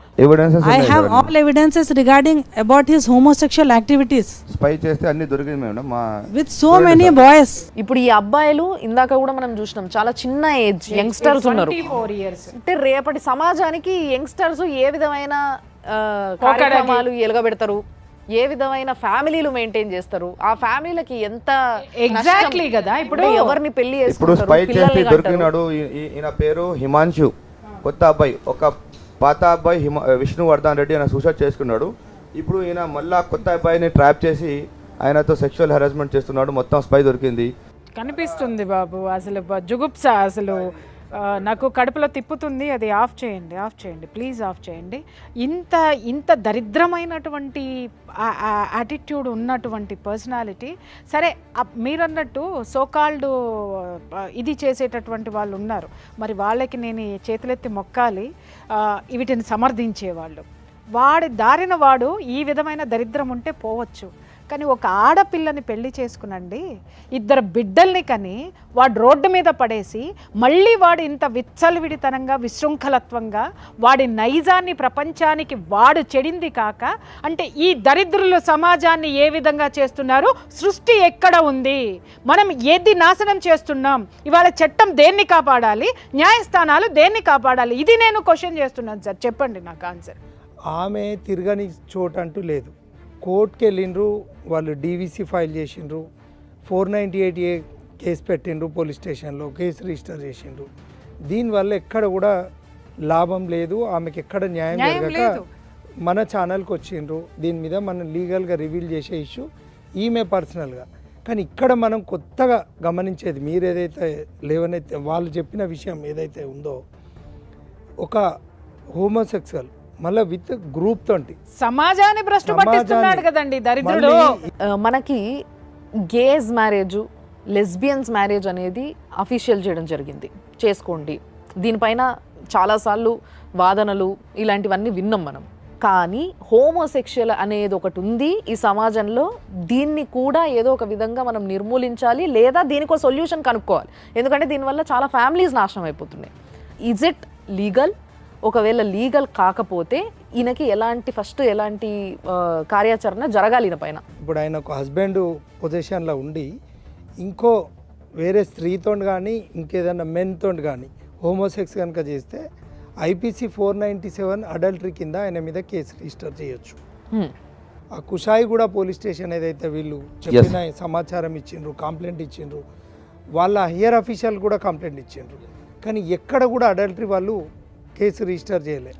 S3: I have all evidences regarding about his homosexual activities.
S4: Spy చేస్తే అన్ని దొరికింది మేడం మా
S3: with so many boys.
S2: ఇప్పుడు ఈ అబ్బాయిలు ఇందాక కూడా మనం చూసినాం చాలా చిన్న ఏజ్ యంగ్స్టర్స్ ఉన్నారు.
S5: 24 years.
S2: అంటే రేపటి సమాజానికి యంగ్స్టర్స్ ఏ విధమైన కార్యక్రమాలు ఎలుగబెడతారు, ఏ విధమైన ఫ్యామిలీలు మెయింటైన్ చేస్తారు, ఆ ఫ్యామిలీలకి ఎంత
S5: ఎగ్జాక్ట్లీ కదా. ఇప్పుడు
S2: ఎవరిని పెళ్లి
S4: ఇప్పుడు స్పై చేసి దొరికినాడు. ఈయన పేరు హిమాంశు, కొత్త అబ్బాయి. ఒక పాత అబ్బాయి విష్ణువర్ధన్ రెడ్డి ఆయన సూసైడ్ చేసుకున్నాడు. ఇప్పుడు ఈయన మళ్ళా కొత్త అబ్బాయిని ట్రాప్ చేసి ఆయనతో సెక్షువల్ హెరాస్మెంట్ చేస్తున్నాడు. మొత్తం స్పై దొరికింది.
S5: కనిపిస్తుంది బాబు, అసలు జుగుప్స, అసలు నాకు కడుపులో తిప్పుతుంది. అది ఆఫ్ చేయండి ప్లీజ్, ఆఫ్ చేయండి. ఇంత దరిద్రమైనటువంటి యాటిట్యూడ్ ఉన్నటువంటి పర్సనాలిటీ. సరే మీరన్నట్టు సోకాల్డ్ ఇది చేసేటటువంటి వాళ్ళు ఉన్నారు, మరి వాళ్ళకి నేను చేతులెత్తి మొక్కాలి, వీటిని సమర్థించేవాళ్ళు. వాడి దారిన వాడు ఈ విధమైన దరిద్రం ఉంటే పోవచ్చు, కానీ ఒక ఆడపిల్లని పెళ్లి చేసుకునండి, 2 బిడ్డల్ని కని వాడు రోడ్డు మీద పడేసి మళ్ళీ వాడు ఇంత విచ్చలవిడితనంగా, విశృంఖలత్వంగా వాడి నైజాన్ని ప్రపంచానికి వాడు చెడింది కాక, అంటే ఈ దరిద్రుల సమాజాన్ని ఏ విధంగా చేస్తున్నారు, సృష్టి ఎక్కడ ఉంది, మనం ఏది నాశనం చేస్తున్నాం, ఇవాళ చట్టం దేన్ని కాపాడాలి, న్యాయస్థానాలు దేన్ని కాపాడాలి, ఇది నేను క్వశ్చన్ చేస్తున్నాను సార్. చెప్పండి నాకు ఆన్సర్.
S6: ఆమె తిరగని చోటు అంటూ లేదు. కోర్టుకి వెళ్ళిండ్రు, వాళ్ళు డీవీసీ ఫైల్ చేసిండ్రు, 498A కేసు పెట్టిండ్రు, పోలీస్ స్టేషన్లో కేసు రిజిస్టర్ చేసిండ్రు. దీనివల్ల ఎక్కడ కూడా లాభం లేదు, ఆమెకి ఎక్కడ న్యాయం జరగక మన ఛానల్కి వచ్చిండ్రు. దీని మీద మనం లీగల్గా రివీల్ చేసే ఇష్యూ ఈమె పర్సనల్గా. కానీ ఇక్కడ మనం కొత్తగా గమనించేది, మీరు ఏదైతే లేవనైతే వాళ్ళు చెప్పిన విషయం ఏదైతే ఉందో, ఒక హోమోసెక్సువల్ మళ్ళీ విత్ గ్రూప్ తోటి
S5: సమాజాన్ని భ్రష్టు పట్టిస్తున్నాడు కదండి దరిద్రుడు.
S2: మనకి గేస్ మ్యారేజ్, లెస్బియన్స్ మ్యారేజ్ అనేది అఫీషియల్ చేయడం జరిగింది, చేసుకోండి. దీనిపైన చాలాసార్లు వాదనలు ఇలాంటివన్నీ విన్నాం మనం. కానీ హోమోసెక్షువల్ అనేది ఒకటి ఉంది ఈ సమాజంలో, దీన్ని కూడా ఏదో ఒక విధంగా మనం నిర్మూలించాలి, లేదా దీనికి ఒక సొల్యూషన్ కనుక్కోవాలి. ఎందుకంటే దీనివల్ల చాలా ఫ్యామిలీస్ నాశనం అయిపోతున్నాయి. Is it legal? ఒకవేళ లీగల్ కాకపోతే ఈయనకి ఎలాంటి కార్యాచరణ జరగాలి ఈయన పైన?
S6: ఇప్పుడు ఆయన ఒక హస్బెండ్ పొజిషన్లో ఉండి ఇంకో వేరే స్త్రీతో కానీ ఇంకేదైనా మెన్తో కానీ హోమోసెక్స్ కనుక చేస్తే ఐపీసీ 497 అడల్టరీ కింద ఆయన మీద కేసు రిజిస్టర్ చేయొచ్చు. ఆ కుషాయిగూడ పోలీస్ స్టేషన్ ఏదైతే వీళ్ళు చెప్పిన సమాచారం ఇచ్చిండ్రు, కంప్లైంట్ ఇచ్చిండ్రు, వాళ్ళ హైయర్ అఫీషియల్ కూడా కంప్లైంట్ ఇచ్చిండ్రు, కానీ ఎక్కడ కూడా అడల్టరీ వాళ్ళు కేసు రిజిస్టర్ చేయలేదు.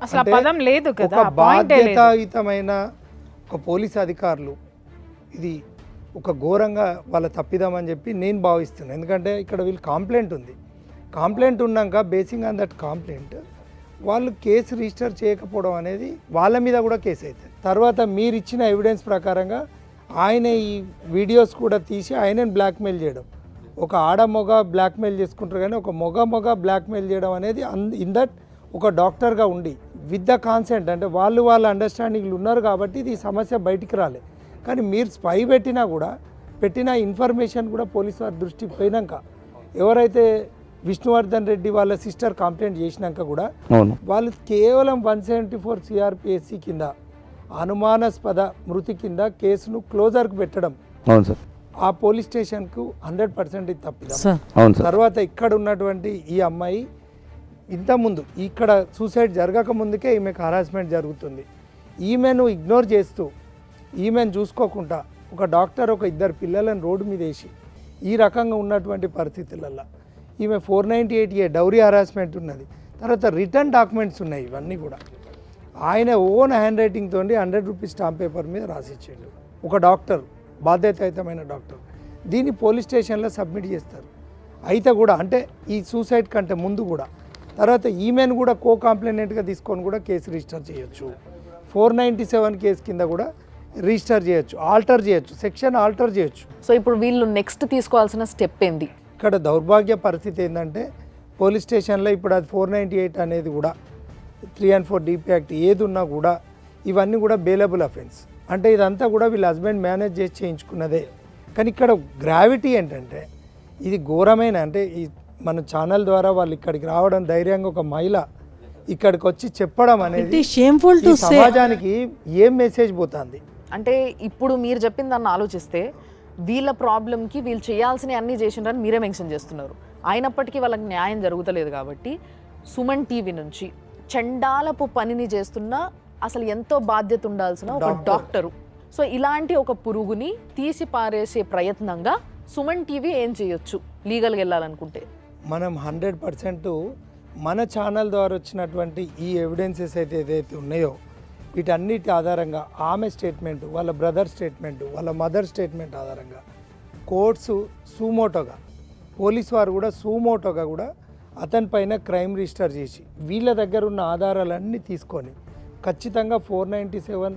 S5: ఒక
S6: బాధ్యతాయుతమైన ఒక పోలీస్ అధికారులు ఇది ఒక ఘోరంగా వాళ్ళ తప్పిదామని చెప్పి నేను భావిస్తున్నాను. ఎందుకంటే ఇక్కడ వీళ్ళు కంప్లైంట్ ఉంది, కంప్లైంట్ ఉన్నాక బేసింగ్ ఆన్ దట్ కంప్లైంట్ వాళ్ళు కేసు రిజిస్టర్ చేయకపోవడం అనేది వాళ్ళ మీద కూడా కేసు అవుతుంది. తర్వాత మీరు ఇచ్చిన ఎవిడెన్స్ ప్రకారంగా ఆయన ఈ వీడియోస్ కూడా తీసి ఆయనని బ్లాక్మెయిల్ చేయడం, ఒక ఆడమొగ బ్లాక్మెయిల్ చేసుకుంటారు కానీ ఒక మొగ బ్లాక్మెయిల్ చేయడం అనేది ఇన్ దట్ ఒక డాక్టర్గా ఉండి విత్ ద కాన్సెంట్, అంటే వాళ్ళ అండర్స్టాండింగ్లు ఉన్నారు కాబట్టి ఇది సమస్య బయటికి రాలేదు. కానీ మీరు స్పై పెట్టిన ఇన్ఫర్మేషన్ కూడా పోలీసు వారి దృష్టికి పోయినాక, ఎవరైతే విష్ణువర్ధన్ రెడ్డి వాళ్ళ సిస్టర్ కంప్లైంట్ చేసినాక కూడా వాళ్ళు కేవలం 174 CRPSC కింద అనుమానాస్పద మృతి కింద కేసును క్లోజర్కు పెట్టడం,
S4: అవును సార్,
S6: ఆ పోలీస్ స్టేషన్కు 100% తప్పిదం.
S4: అవును సార్.
S6: తర్వాత ఇక్కడ ఉన్నటువంటి ఈ అమ్మాయి ఇంతకుముందు ఇక్కడ సూసైడ్ జరగక ముందుకే ఈమెకు హరాస్మెంట్ జరుగుతుంది. ఈమెను ఇగ్నోర్ చేస్తూ, ఈమెను చూసుకోకుండా ఒక డాక్టర్ ఒక 2 పిల్లలను రోడ్డు మీద వేసి ఈ రకంగా ఉన్నటువంటి పరిస్థితులలో ఈమె 498A డౌరీ హరాస్మెంట్ ఉన్నది. తర్వాత రిటర్న్ డాక్యుమెంట్స్ ఉన్నాయి. ఇవన్నీ కూడా ఆయన ఓన్ హ్యాండ్ రైటింగ్ తోటి 100 రూపీస్ స్టాంప్ పేపర్ మీద రాసిచ్చాడు ఒక డాక్టర్, బాధ్యతాయుతమైన డాక్టర్. దీన్ని పోలీస్ స్టేషన్లో సబ్మిట్ చేస్తారు. అయితే కూడా అంటే ఈ సూసైడ్ కంటే ముందు కూడా, తర్వాత ఈమెను కూడా కో కంప్లైనెంట్గా తీసుకొని కూడా కేసు రిజిస్టర్ చేయొచ్చు. 497 కేసు కింద కూడా రిజిస్టర్ చేయొచ్చు, ఆల్టర్ చేయొచ్చు, సెక్షన్ ఆల్టర్ చేయొచ్చు.
S2: సో ఇప్పుడు వీళ్ళు నెక్స్ట్ తీసుకోవాల్సిన స్టెప్ ఏంది?
S6: ఇక్కడ దౌర్భాగ్య పరిస్థితి ఏంటంటే పోలీస్ స్టేషన్లో ఇప్పుడు అది 498 అనేది కూడా 3 and 4 DP యాక్ట్ ఏది ఉన్నా కూడా ఇవన్నీ కూడా బెయిలబుల్ అఫెన్స్. అంటే ఇదంతా కూడా వీళ్ళ హస్బెండ్ మేనేజ్ చేసి చేయించుకున్నదే. కానీ ఇక్కడ గ్రావిటీ ఏంటంటే ఇది ఘోరమైన, అంటే ఈ మన ఛానల్ ద్వారా వాళ్ళు ఇక్కడికి రావడం, ధైర్యంగా ఒక మహిళ ఇక్కడికి వచ్చి చెప్పడం అనేది ఈ సమాజానికి ఏం మెసేజ్ పోతుంది
S2: అంటే ఇప్పుడు మీరు చెప్పిన దాన్ని ఆలోచిస్తే వీళ్ళ ప్రాబ్లంకి వీళ్ళు చేయాల్సినవి అన్నీ చేసిండ్రని మీరే మెన్షన్ చేస్తున్నారు. అయినప్పటికీ వాళ్ళకి న్యాయం జరుగుతలేదు. కాబట్టి సుమన్ టీవీ నుంచి చండాలపు పనిని చేస్తున్న అసలు ఎంతో బాధ్యత ఉండాల్సిన ఒక డాక్టరు, సో ఇలాంటి ఒక పురుగుని తీసి పారేసే ప్రయత్నంగా సుమన్ టీవీ ఏం చేయొచ్చు లీగల్గా వెళ్ళాలనుకుంటే?
S6: మనం 100% మన ఛానల్ ద్వారా వచ్చినటువంటి ఈ ఎవిడెన్సెస్ ఏదైతే ఉన్నాయో వీటన్నిటి ఆధారంగా ఆమె స్టేట్మెంట్, వాళ్ళ బ్రదర్ స్టేట్మెంట్, వాళ్ళ మదర్ స్టేట్మెంట్ ఆధారంగా కోర్ట్స్ సూమోటోగా, పోలీస్ వారు కూడా సూమోటోగా కూడా అతని పైన క్రైమ్ రిజిస్టర్ చేసి వీళ్ళ దగ్గర ఉన్న ఆధారాలన్నీ తీసుకొని ఖచ్చితంగా 497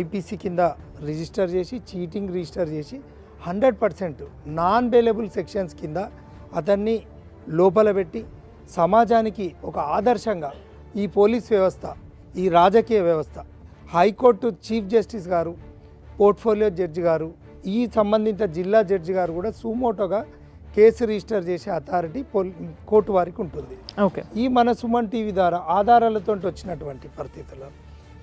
S6: IPC కింద రిజిస్టర్ చేసి, చీటింగ్ రిజిస్టర్ చేసి 100% నాన్ బెయిలబుల్ సెక్షన్స్ కింద అతన్ని లోపల పెట్టి సమాజానికి ఒక ఆదర్శంగా ఈ పోలీస్ వ్యవస్థ, ఈ రాజకీయ వ్యవస్థ, హైకోర్టు చీఫ్ జస్టిస్ గారు, పోర్ట్ఫోలియో జడ్జి గారు, ఈ సంబంధిత జిల్లా జడ్జి గారు కూడా సుమోటోగా కేసు రిజిస్టర్ చేసే అథారిటీ కోర్టు వారికి ఉంటుంది.
S2: ఓకే, ఈ
S6: మన సుమన్ టీవీ ద్వారా ఆధారాలతో వచ్చినటువంటి పరిస్థితుల్లో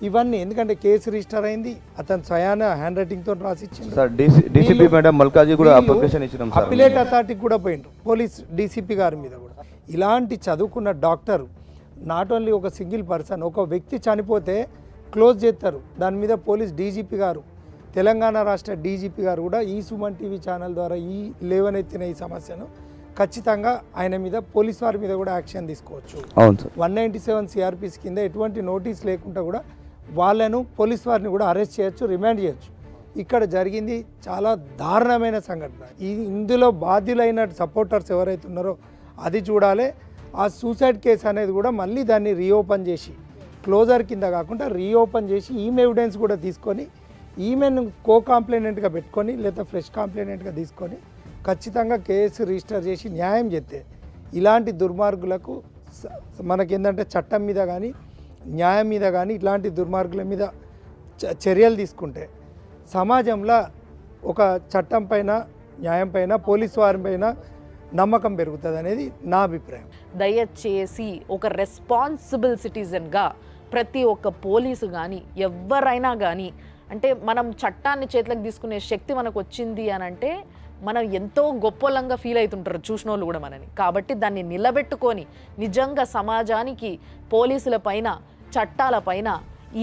S6: ఇవన్నీ, ఎందుకంటే కేసు రిజిస్టర్ అయింది, అతను స్వయాన హ్యాండ్ రైటింగ్ తో రాసిచ్చింది. అపిలేట్ అథారిటీకి కూడా పోయిండు, పోలీస్ డీసీపీ గారి మీద కూడా. ఇలాంటి చదువుకున్న డాక్టర్ నాట్ ఓన్లీ ఒక సింగిల్ పర్సన్, ఒక వ్యక్తి చనిపోతే క్లోజ్ చేస్తారు, దాని మీద పోలీస్ డీజీపీ గారు, తెలంగాణ రాష్ట్ర డీజీపీ గారు కూడా ఈ సుమన్ టీవీ ఛానల్ ద్వారా ఈ లేవనెత్తిన ఈ సమస్యను ఖచ్చితంగా ఆయన మీద, పోలీస్ వారి మీద కూడా యాక్షన్ తీసుకోవచ్చు. 197 CRPC కింద ఎటువంటి నోటీస్ లేకుండా కూడా వాళ్ళను, పోలీస్ వారిని కూడా అరెస్ట్ చేయొచ్చు, రిమాండ్ చేయొచ్చు. ఇక్కడ జరిగింది చాలా దారుణమైన సంఘటన. ఇందులో బాధ్యులైన సపోర్టర్స్ ఎవరైతే ఉన్నారో అది చూడాలి. ఆ సూసైడ్ కేసు అనేది కూడా మళ్ళీ దాన్ని రీఓపెన్ చేసి, క్లోజర్ కింద కాకుండా రీఓపెన్ చేసి ఈమె ఎవిడెన్స్ కూడా తీసుకొని ఈమెను కో కంప్లైనెంట్గా పెట్టుకొని లేదా ఫ్రెష్ కంప్లైనెంట్గా తీసుకొని ఖచ్చితంగా కేసు రిజిస్టర్ చేసి న్యాయం చేస్తే ఇలాంటి దుర్మార్గులకు మనకేంటంటే చట్టం మీద కానీ న్యాయం మీద కానీ ఇలాంటి దుర్మార్గుల మీద చర్యలు తీసుకుంటే సమాజంలో ఒక చట్టం పైన, న్యాయం పైన, పోలీసు వారి పైన నమ్మకం పెరుగుతుంది అనేది నా అభిప్రాయం.
S2: దయచేసి ఒక రెస్పాన్సిబుల్ సిటిజన్గా ప్రతి ఒక్క పోలీసు కానీ ఎవరైనా కానీ, అంటే మనం చట్టాన్ని చేతులకు తీసుకునే శక్తి మనకు వచ్చింది అని అంటే మనం ఎంతో గొప్పలంగా ఫీల్ అవుతుంటారు చూసిన వాళ్ళు కూడా మనని. కాబట్టి దాన్ని నిలబెట్టుకొని నిజంగా సమాజానికి పోలీసుల పైన, చట్టాల పైన,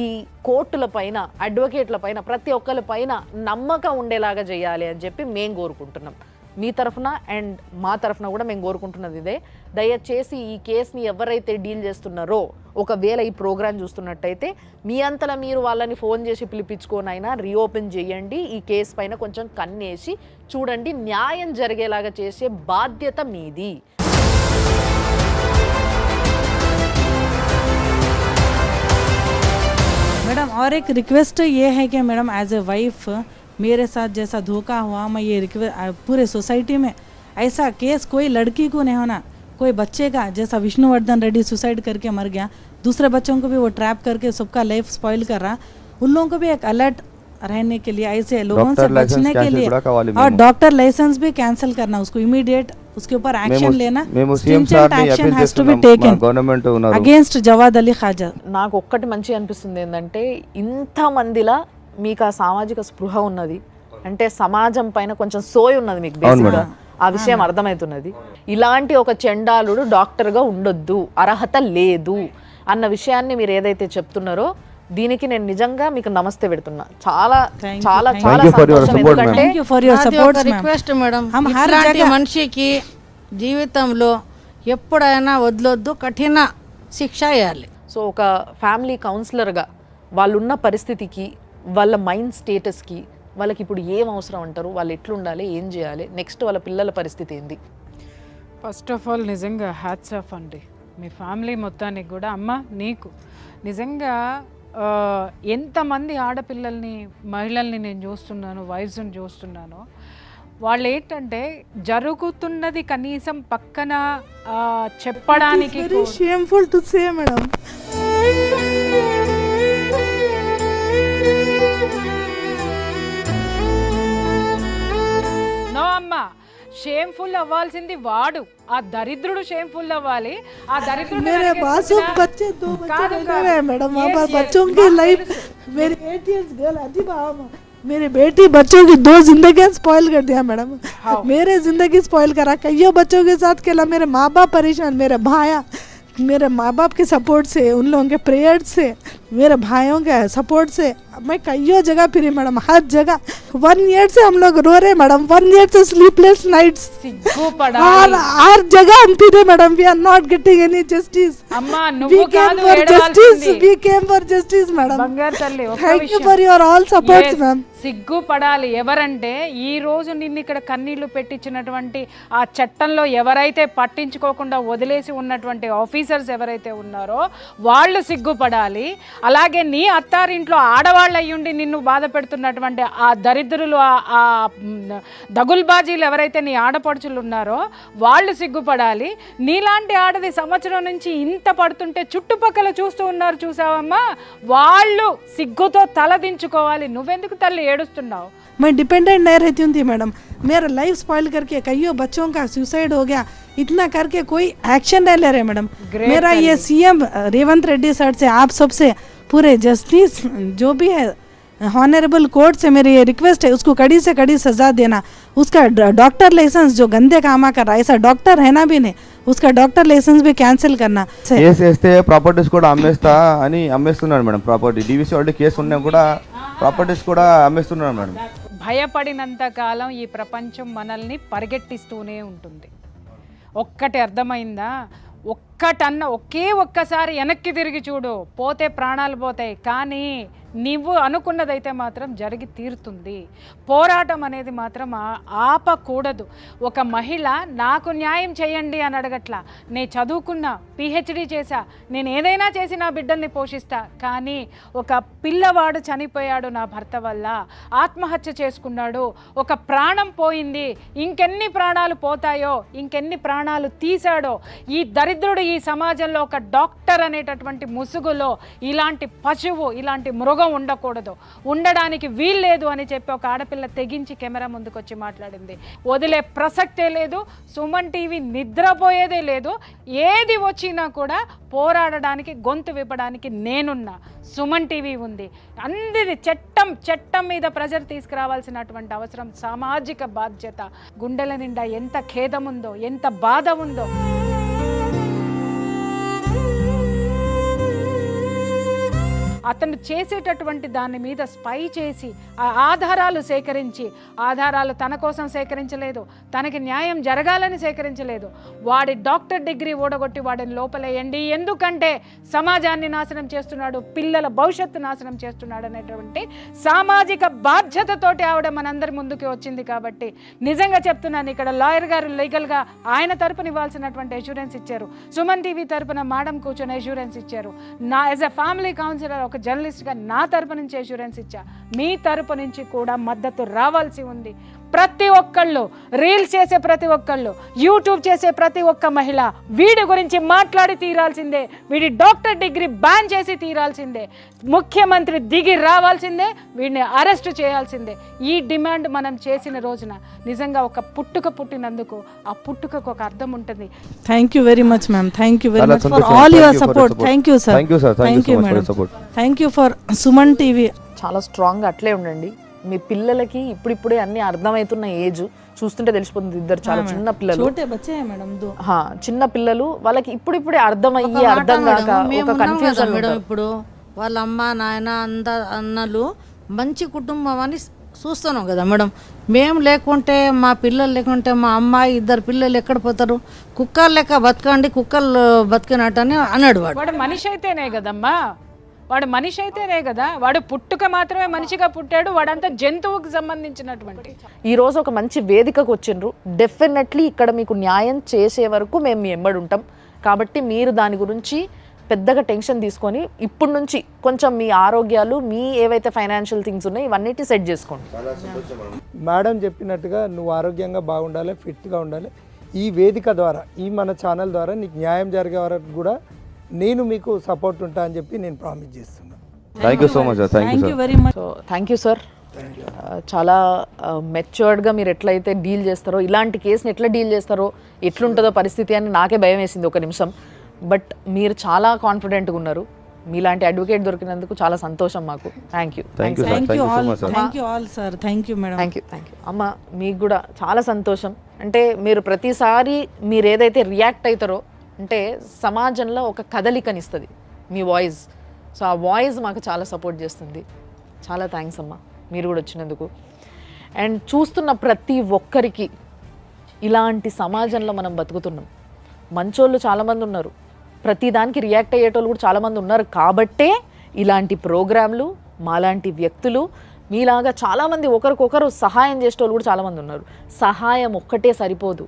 S2: ఈ కోర్టుల పైన, అడ్వకేట్ల పైన, ప్రతి ఒక్కరి పైన నమ్మకం ఉండేలాగా చేయాలి అని చెప్పి మేము కోరుకుంటున్నాం. మీ తరఫున అండ్ మా తరఫున కూడా మేము కోరుకుంటున్నది ఇదే. దయచేసి ఈ కేసుని ఎవరైతే డీల్ చేస్తున్నారో, ఒకవేళ ఈ ప్రోగ్రామ్ చూస్తున్నట్టయితే మీ అంతలా మీరు వాళ్ళని ఫోన్ చేసి పిలిపించుకోనైనా రీఓపెన్ చేయండి. ఈ కేసు పైన కొంచెం కన్నేసి చూడండి, న్యాయం జరిగేలాగా చేసే బాధ్యత మీది.
S3: और एक रिक्वेस्ट ये है कि मैडम एज ए वाइफ मेरे साथ जैसा धोखा हुआ, मैं ये पूरे सोसाइटी में ऐसा केस कोई लड़की को नहीं होना, कोई बच्चे का जैसा विष्णुवर्धन रेड्डी सुसाइड करके मर गया, दूसरे बच्चों को भी वो ट्रैप करके सबका लाइफ स्पॉइल कर रहा, उन लोगों को भी एक अलर्ट रहने के लिए, ऐसे लोगों से बचने के लिए, और डॉक्टर लाइसेंस भी कैंसिल करना, उसको इमीडिएट उसके ऊपर एक्शन लेना, stringent action has to be taken against Javad Ali Khaja.
S2: నాకు ఒక్కటి మంచి అనిపిస్తుంది ఏంటంటే ఇంతమందిలా మీకు ఆ సామాజిక స్పృహ ఉన్నది, అంటే సమాజం పైన కొంచెం సోయి ఉన్నది మీకు బేసిక్గా, ఆ విషయం అర్థమవుతున్నది. ఇలాంటి ఒక చెండాలుడు డాక్టర్గా ఉండొద్దు, అర్హత లేదు అన్న విషయాన్ని మీరు ఏదైతే చెప్తున్నారో దీనికి నేను నిజంగా మీకు నమస్తే పెడుతున్నా. చాలా చాలా చాలా సంతోషం. ఎందుకంటే
S7: రిక్వెస్ట్ మేడం, ఇలాంటి మనిషికి జీవితంలో ఎప్పుడైనా వదలొద్దు, కఠిన శిక్ష వేయాలి.
S2: సో ఒక ఫ్యామిలీ కౌన్సిలర్గా వాళ్ళున్న పరిస్థితికి, వాళ్ళ మైండ్ స్టేటస్కి, వాళ్ళకి ఇప్పుడు ఏం అవసరం అంటారు, వాళ్ళు ఎట్లుండాలి, ఏం చేయాలి, నెక్స్ట్ వాళ్ళ పిల్లల పరిస్థితి ఏంది?
S5: ఫస్ట్ ఆఫ్ ఆల్ నిజంగా హ్యాట్స్ ఆఫ్ అండి మీ ఫ్యామిలీ మొత్తానికి కూడా. అమ్మ నీకు నిజంగా ఎంతమంది ఆడపిల్లల్ని, మహిళల్ని నేను చూస్తున్నాను, వైఫ్స్ని చూస్తున్నాను, వాళ్ళు ఏంటంటే జరుగుతున్నది కనీసం పక్కన చెప్పడానికి
S3: shameful to say madam.
S5: No అమ్మా, షేమ్ఫుల్ అవ్వాల్సింది వాడు, ఆ దరిద్రుడు షేమ్ఫుల్ అవ్వాలి. ఆ దరిద్రుడు
S3: मेरे मासूम बच्चे 2 बच्चे रहे हैं मैडम, हमारे बच्चों की लाइफ, मेरी 8 इयर्स गर्ल अजीब, मेरी बेटी बच्चों की 2 जिंदगियां स्पॉइल कर दिया मैडम. मेरे जिंदगी स्पॉइल करा, कईयों बच्चों के साथ खेला, मेरे माँ बाप परेशान, मेरे भाया, मेरे माँ बाप के सपोर्ट से, उन लोगों के प्रेयर से, मेरे भाइयों के सपोर्ट से मैं कईयों जगह फिरी मैडम, हर जगह. 1 ईयर से हम लोग रो रहे मैडम, 1 ईयर से स्लीपलेस नाइट्स, हर जगह हम फिरे madam. We are not getting any justice. We came for justice, we came for justice madam.
S5: బంగారు తల్లి,
S3: Thank you for your all supports ma'am.
S5: సిగ్గుపడాలి. ఎవరంటే ఈ రోజు నిన్ను ఇక్కడ కన్నీళ్లు పెట్టించినటువంటి ఆ చట్టంలో ఎవరైతే పట్టించుకోకుండా వదిలేసి ఉన్నటువంటి ఆఫీసర్స్ ఎవరైతే ఉన్నారో వాళ్ళు సిగ్గుపడాలి. అలాగే నీ అత్తారింట్లో ఆడవాళ్ళు అయ్యుండి నిన్ను బాధ పెడుతున్నటువంటి ఆ దరిద్రులు, ఆ దగుల్బాజీలు ఎవరైతే నీ ఆడపడుచులు ఉన్నారో వాళ్ళు సిగ్గుపడాలి. నీలాంటి ఆడది సంవత్సరం నుంచి ఇంత పడుతుంటే చుట్టుపక్కల చూస్తూ ఉన్నారు, చూసావమ్మా, వాళ్ళు సిగ్గుతో తలదించుకోవాలి. నువ్వెందుకు తల్లి ఏడుస్తున్నావు?
S3: मैं डिपेंडेंट नहीं रहती हूँ थी मैडम, मेरा लाइफ स्पॉइल करके कईयों बच्चों का सुसाइड हो गया, इतना करके कोई एक्शन नहीं ले रहे मैडम. मेरा ये सीएम रेवंत रेड्डी सर से, आप सबसे पूरे जस्टिस जो भी है ऑनरेबल कोर्ट से मेरी ये रिक्वेस्ट है, उसको कड़ी से कड़ी सजा देना. उसका डॉक्टर लाइसेंस जो गंदे कामा कर रहा है, ऐसा डॉक्टर है ना भी नहीं, उसका डॉक्टर लाइसेंस भी कैंसिल करना.
S4: కేసు వేస్తే ప్రాపర్టీస్ కూడా అమ్మేస్తా అని అమ్మేస్తున్నాడు మేడం. ప్రాపర్టీ డీవీసీ వాళ్ళు కేసు ఉన్నా కూడా ప్రాపర్టీస్ కూడా అమ్మేస్తున్నాడు మేడం.
S5: భయపడినంత కాలం ఈ ప్రపంచం మనల్ని పరిగెట్టిస్తూనే ఉంటుంది. ఒక్కటి అర్థమైందా? ఒక్కసారి వెనక్కి తిరిగి చూడు, పోతే ప్రాణాలు పోతాయి, కానీ నీవు అనుకున్నదైతే మాత్రం జరిగి తీరుతుంది. పోరాటం అనేది మాత్రం ఆపకూడదు. ఒక మహిళ నాకు న్యాయం చేయండి అని అడగట్లా, నేను చదువుకున్నా, పిహెచ్డి చేశా, నేను ఏదైనా చేసి నా బిడ్డల్ని పోషిస్తా, కానీ ఒక పిల్లవాడు చనిపోయాడు నా భర్త వల్ల, ఆత్మహత్య చేసుకున్నాడు, ఒక ప్రాణం పోయింది, ఇంకెన్ని ప్రాణాలు పోతాయో, ఇంకెన్ని ప్రాణాలు తీశాడో, ఈ దరిద్రుడు ఈ సమాజంలో ఒక డాక్టర్ అనేటటువంటి ముసుగులో ఇలాంటి పశువు, ఇలాంటి మృగం ఉండకూడదు, ఉండడానికి వీల్లేదు అని చెప్పి ఒక ఆడపిల్ల తెగించి కెమెరా ముందుకు వచ్చి మాట్లాడింది. వదిలే ప్రసక్తే లేదు. సుమన్ టీవీ నిద్రపోయేదే లేదు. ఏది వచ్చినా కూడా పోరాడడానికి, గొంతు విప్పడానికి నేనున్నా. సుమన్ టీవీ ఉంది. అందరి చట్టం మీద ప్రెజర్ తీసుకురావాల్సినటువంటి అవసరం, సామాజిక బాధ్యత. గుండెల నిండా ఎంత ఖేదం ఉందో, ఎంత బాధ ఉందో. అతను చేసేటటువంటి దాని మీద స్పై చేసి ఆధారాలు సేకరించి, ఆధారాలు తన కోసం సేకరించలేదు, తనకి న్యాయం జరగాలని సేకరించలేదు, వాడి డాక్టర్ డిగ్రీ ఓడగొట్టి వాడిని లోపలేయండి, ఎందుకంటే సమాజాన్ని నాశనం చేస్తున్నాడు, పిల్లల భవిష్యత్తు నాశనం చేస్తున్నాడు అనేటువంటి సామాజిక బాధ్యతతోటి ఆవిడ మనందరి ముందుకి వచ్చింది. కాబట్టి నిజంగా చెప్తున్నాను, ఇక్కడ లాయర్ గారు లీగల్గా ఆయన తరపున ఇవ్వాల్సినటువంటి అష్యూరెన్స్ ఇచ్చారు, సుమన్ టీవీ తరపున మేడం కూర్చొని అష్యూరెన్స్ ఇచ్చారు, నా యాజ్ ఎ ఫ్యామిలీ కౌన్సిలర్ ఒక జర్నలిస్ట్గా నా తరపు నుంచి అష్యూరెన్స్ ఇచ్చా, మీ తరపు నుంచి కూడా మద్దతు రావాల్సి ఉంది. ప్రతి ఒక్కళ్ళు, రీల్స్ చేసే ప్రతి ఒక్కళ్ళు, యూట్యూబ్ చేసే ప్రతి ఒక్క మహిళ వీడి గురించి మాట్లాడి తీరాల్సిందే, వీడి డాక్టర్ డిగ్రీ బ్యాన్ చేసి తీరాల్సిందే, ముఖ్యమంత్రి దిగి రావాల్సిందే, వీడిని అరెస్ట్ చేయాల్సిందే. ఈ డిమాండ్ మనం చేసిన రోజున నిజంగా ఒక పుట్టుక పుట్టినందుకు ఆ పుట్టుకకు ఒక అర్థం ఉంటుంది.
S3: Thank you very much ma'am, thank you very much for all your support. Thank you sir, thank you madam, thank you for Suman TV.
S2: చాలా స్ట్రాంగ్గా అట్లే ఉండండి. మీ పిల్లలకి ఇప్పుడిప్పుడే అన్ని అర్థమవుతున్న ఏజ్ చూస్తుంటే తెలిసిపోతుంది. ఇద్దరు చాలా చిన్న పిల్లలు, చిన్న పిల్లలు, వాళ్ళకి ఇప్పుడిప్పుడే అర్థమయ్యి అర్థం కాక ఒక కన్ఫ్యూజన్
S7: మేడం. ఇప్పుడు వాళ్ళ అమ్మ నాయన అన్నలు మంచి కుటుంబం అని చూస్తున్నాం కదా మేడం. మేము లేకుంటే, మా పిల్లలు లేకుంటే, మా అమ్మాయి ఇద్దరు పిల్లలు ఎక్కడ పోతారు? కుక్కలు లెక్క బతకండి, కుక్కలు బతికినట్టని అన్నాడు వాడు.
S5: వాడు మనిషి అయితేనే కదమ్మా, వాడు మనిషి అయితేనే కదా, వాడు పుట్టుక మాత్రమే మనిషిగా పుట్టాడు, వాడంతా జంతువుకి సంబంధించినటువంటి.
S2: ఈరోజు ఒక మంచి వేదికకు వచ్చిండ్రు. డెఫినెట్లీ ఇక్కడ మీకు న్యాయం చేసే వరకు మేము మీ ఎంబడి ఉంటాం. కాబట్టి మీరు దాని గురించి పెద్దగా టెన్షన్ తీసుకొని ఇప్పటి నుంచి కొంచెం మీ ఆరోగ్యాలు, మీ ఏవైతే ఫైనాన్షియల్ థింగ్స్ ఉన్నాయో ఇవన్నిటి సెట్ చేసుకోండి.
S6: మేడం చెప్పినట్టుగా నువ్వు ఆరోగ్యంగా బాగుండాలి, ఫిట్గా ఉండాలి. ఈ వేదిక ద్వారా, ఈ మన ఛానల్ ద్వారా నీకు న్యాయం జరిగే వరకు కూడా నేను మీకు సపోర్ట్ ఉంటా అని చెప్పి నేను ప్రామిస్ చేస్తున్నాను.
S4: Thank you so much sir.
S3: Thank you very much.
S2: So thank you sir. చాలా మెచ్యూర్డ్గా మీరు ఎట్లయితే డీల్ చేస్తారో, ఇలాంటి కేసుని ఎట్లా డీల్ చేస్తారో, ఎట్లుంటుందో పరిస్థితి అని నాకే భయం వేసింది ఒక నిమిషం. బట్ మీరు చాలా కాన్ఫిడెంట్గా ఉన్నారు. మీలాంటి అడ్వకేట్ దొరికినందుకు చాలా సంతోషం మాకు. Thank you.
S3: Thank you all sir. Thank you madam.
S2: Thank you. అమ్మ, మీకు కూడా చాలా సంతోషం. అంటే మీరు ప్రతిసారి మీరు ఏదైతే రియాక్ట్ అవుతారో అంటే సమాజంలో ఒక కదలికనిస్తుంది మీ వాయిస్. సో ఆ వాయిస్ మాకు చాలా సపోర్ట్ చేస్తుంది. చాలా థ్యాంక్స్ అమ్మ, మీరు కూడా వచ్చినందుకు. అండ్ చూస్తున్న ప్రతి ఒక్కరికి ఇలాంటి సమాజంలో మనం బతుకుతున్నాం. మంచోళ్ళు చాలామంది ఉన్నారు, ప్రతిదానికి రియాక్ట్ అయ్యేటోళ్ళు కూడా చాలామంది ఉన్నారు. కాబట్టే ఇలాంటి ప్రోగ్రాంలు, మాలాంటి వ్యక్తులు, మీలాగా చాలామంది ఒకరికొకరు సహాయం చేసేటోళ్ళు కూడా చాలామంది ఉన్నారు. సహాయం ఒక్కటే సరిపోదు.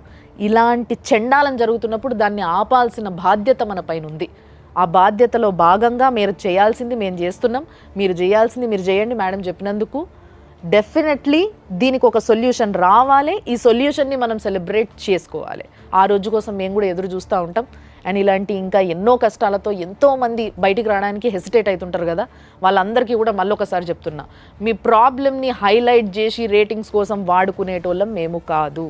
S2: ఇలాంటి చెండాలం జరుగుతున్నప్పుడు దాన్ని ఆపాల్సిన బాధ్యత మన పైన ఉంది. ఆ బాధ్యతలో భాగంగా మీరు చేయాల్సింది మేము చేస్తున్నాం, మీరు చేయాల్సింది మీరు చేయండి. మేడం చెప్పినందుకు డెఫినెట్లీ దీనికి ఒక సొల్యూషన్ రావాలి. ఈ సొల్యూషన్ని మనం సెలబ్రేట్ చేసుకోవాలి. ఆ రోజు కోసం మేము కూడా ఎదురు చూస్తూ ఉంటాం. అండ్ ఇలాంటి ఇంకా ఎన్నో కష్టాలతో ఎంతోమంది బయటికి రావడానికి హెసిటేట్ అవుతుంటారు కదా, వాళ్ళందరికీ కూడా మళ్ళొకసారి చెప్తున్నా, మీ ప్రాబ్లమ్ని హైలైట్ చేసి రేటింగ్స్ కోసం వాడుకునేటోళ్ళం మేము కాదు.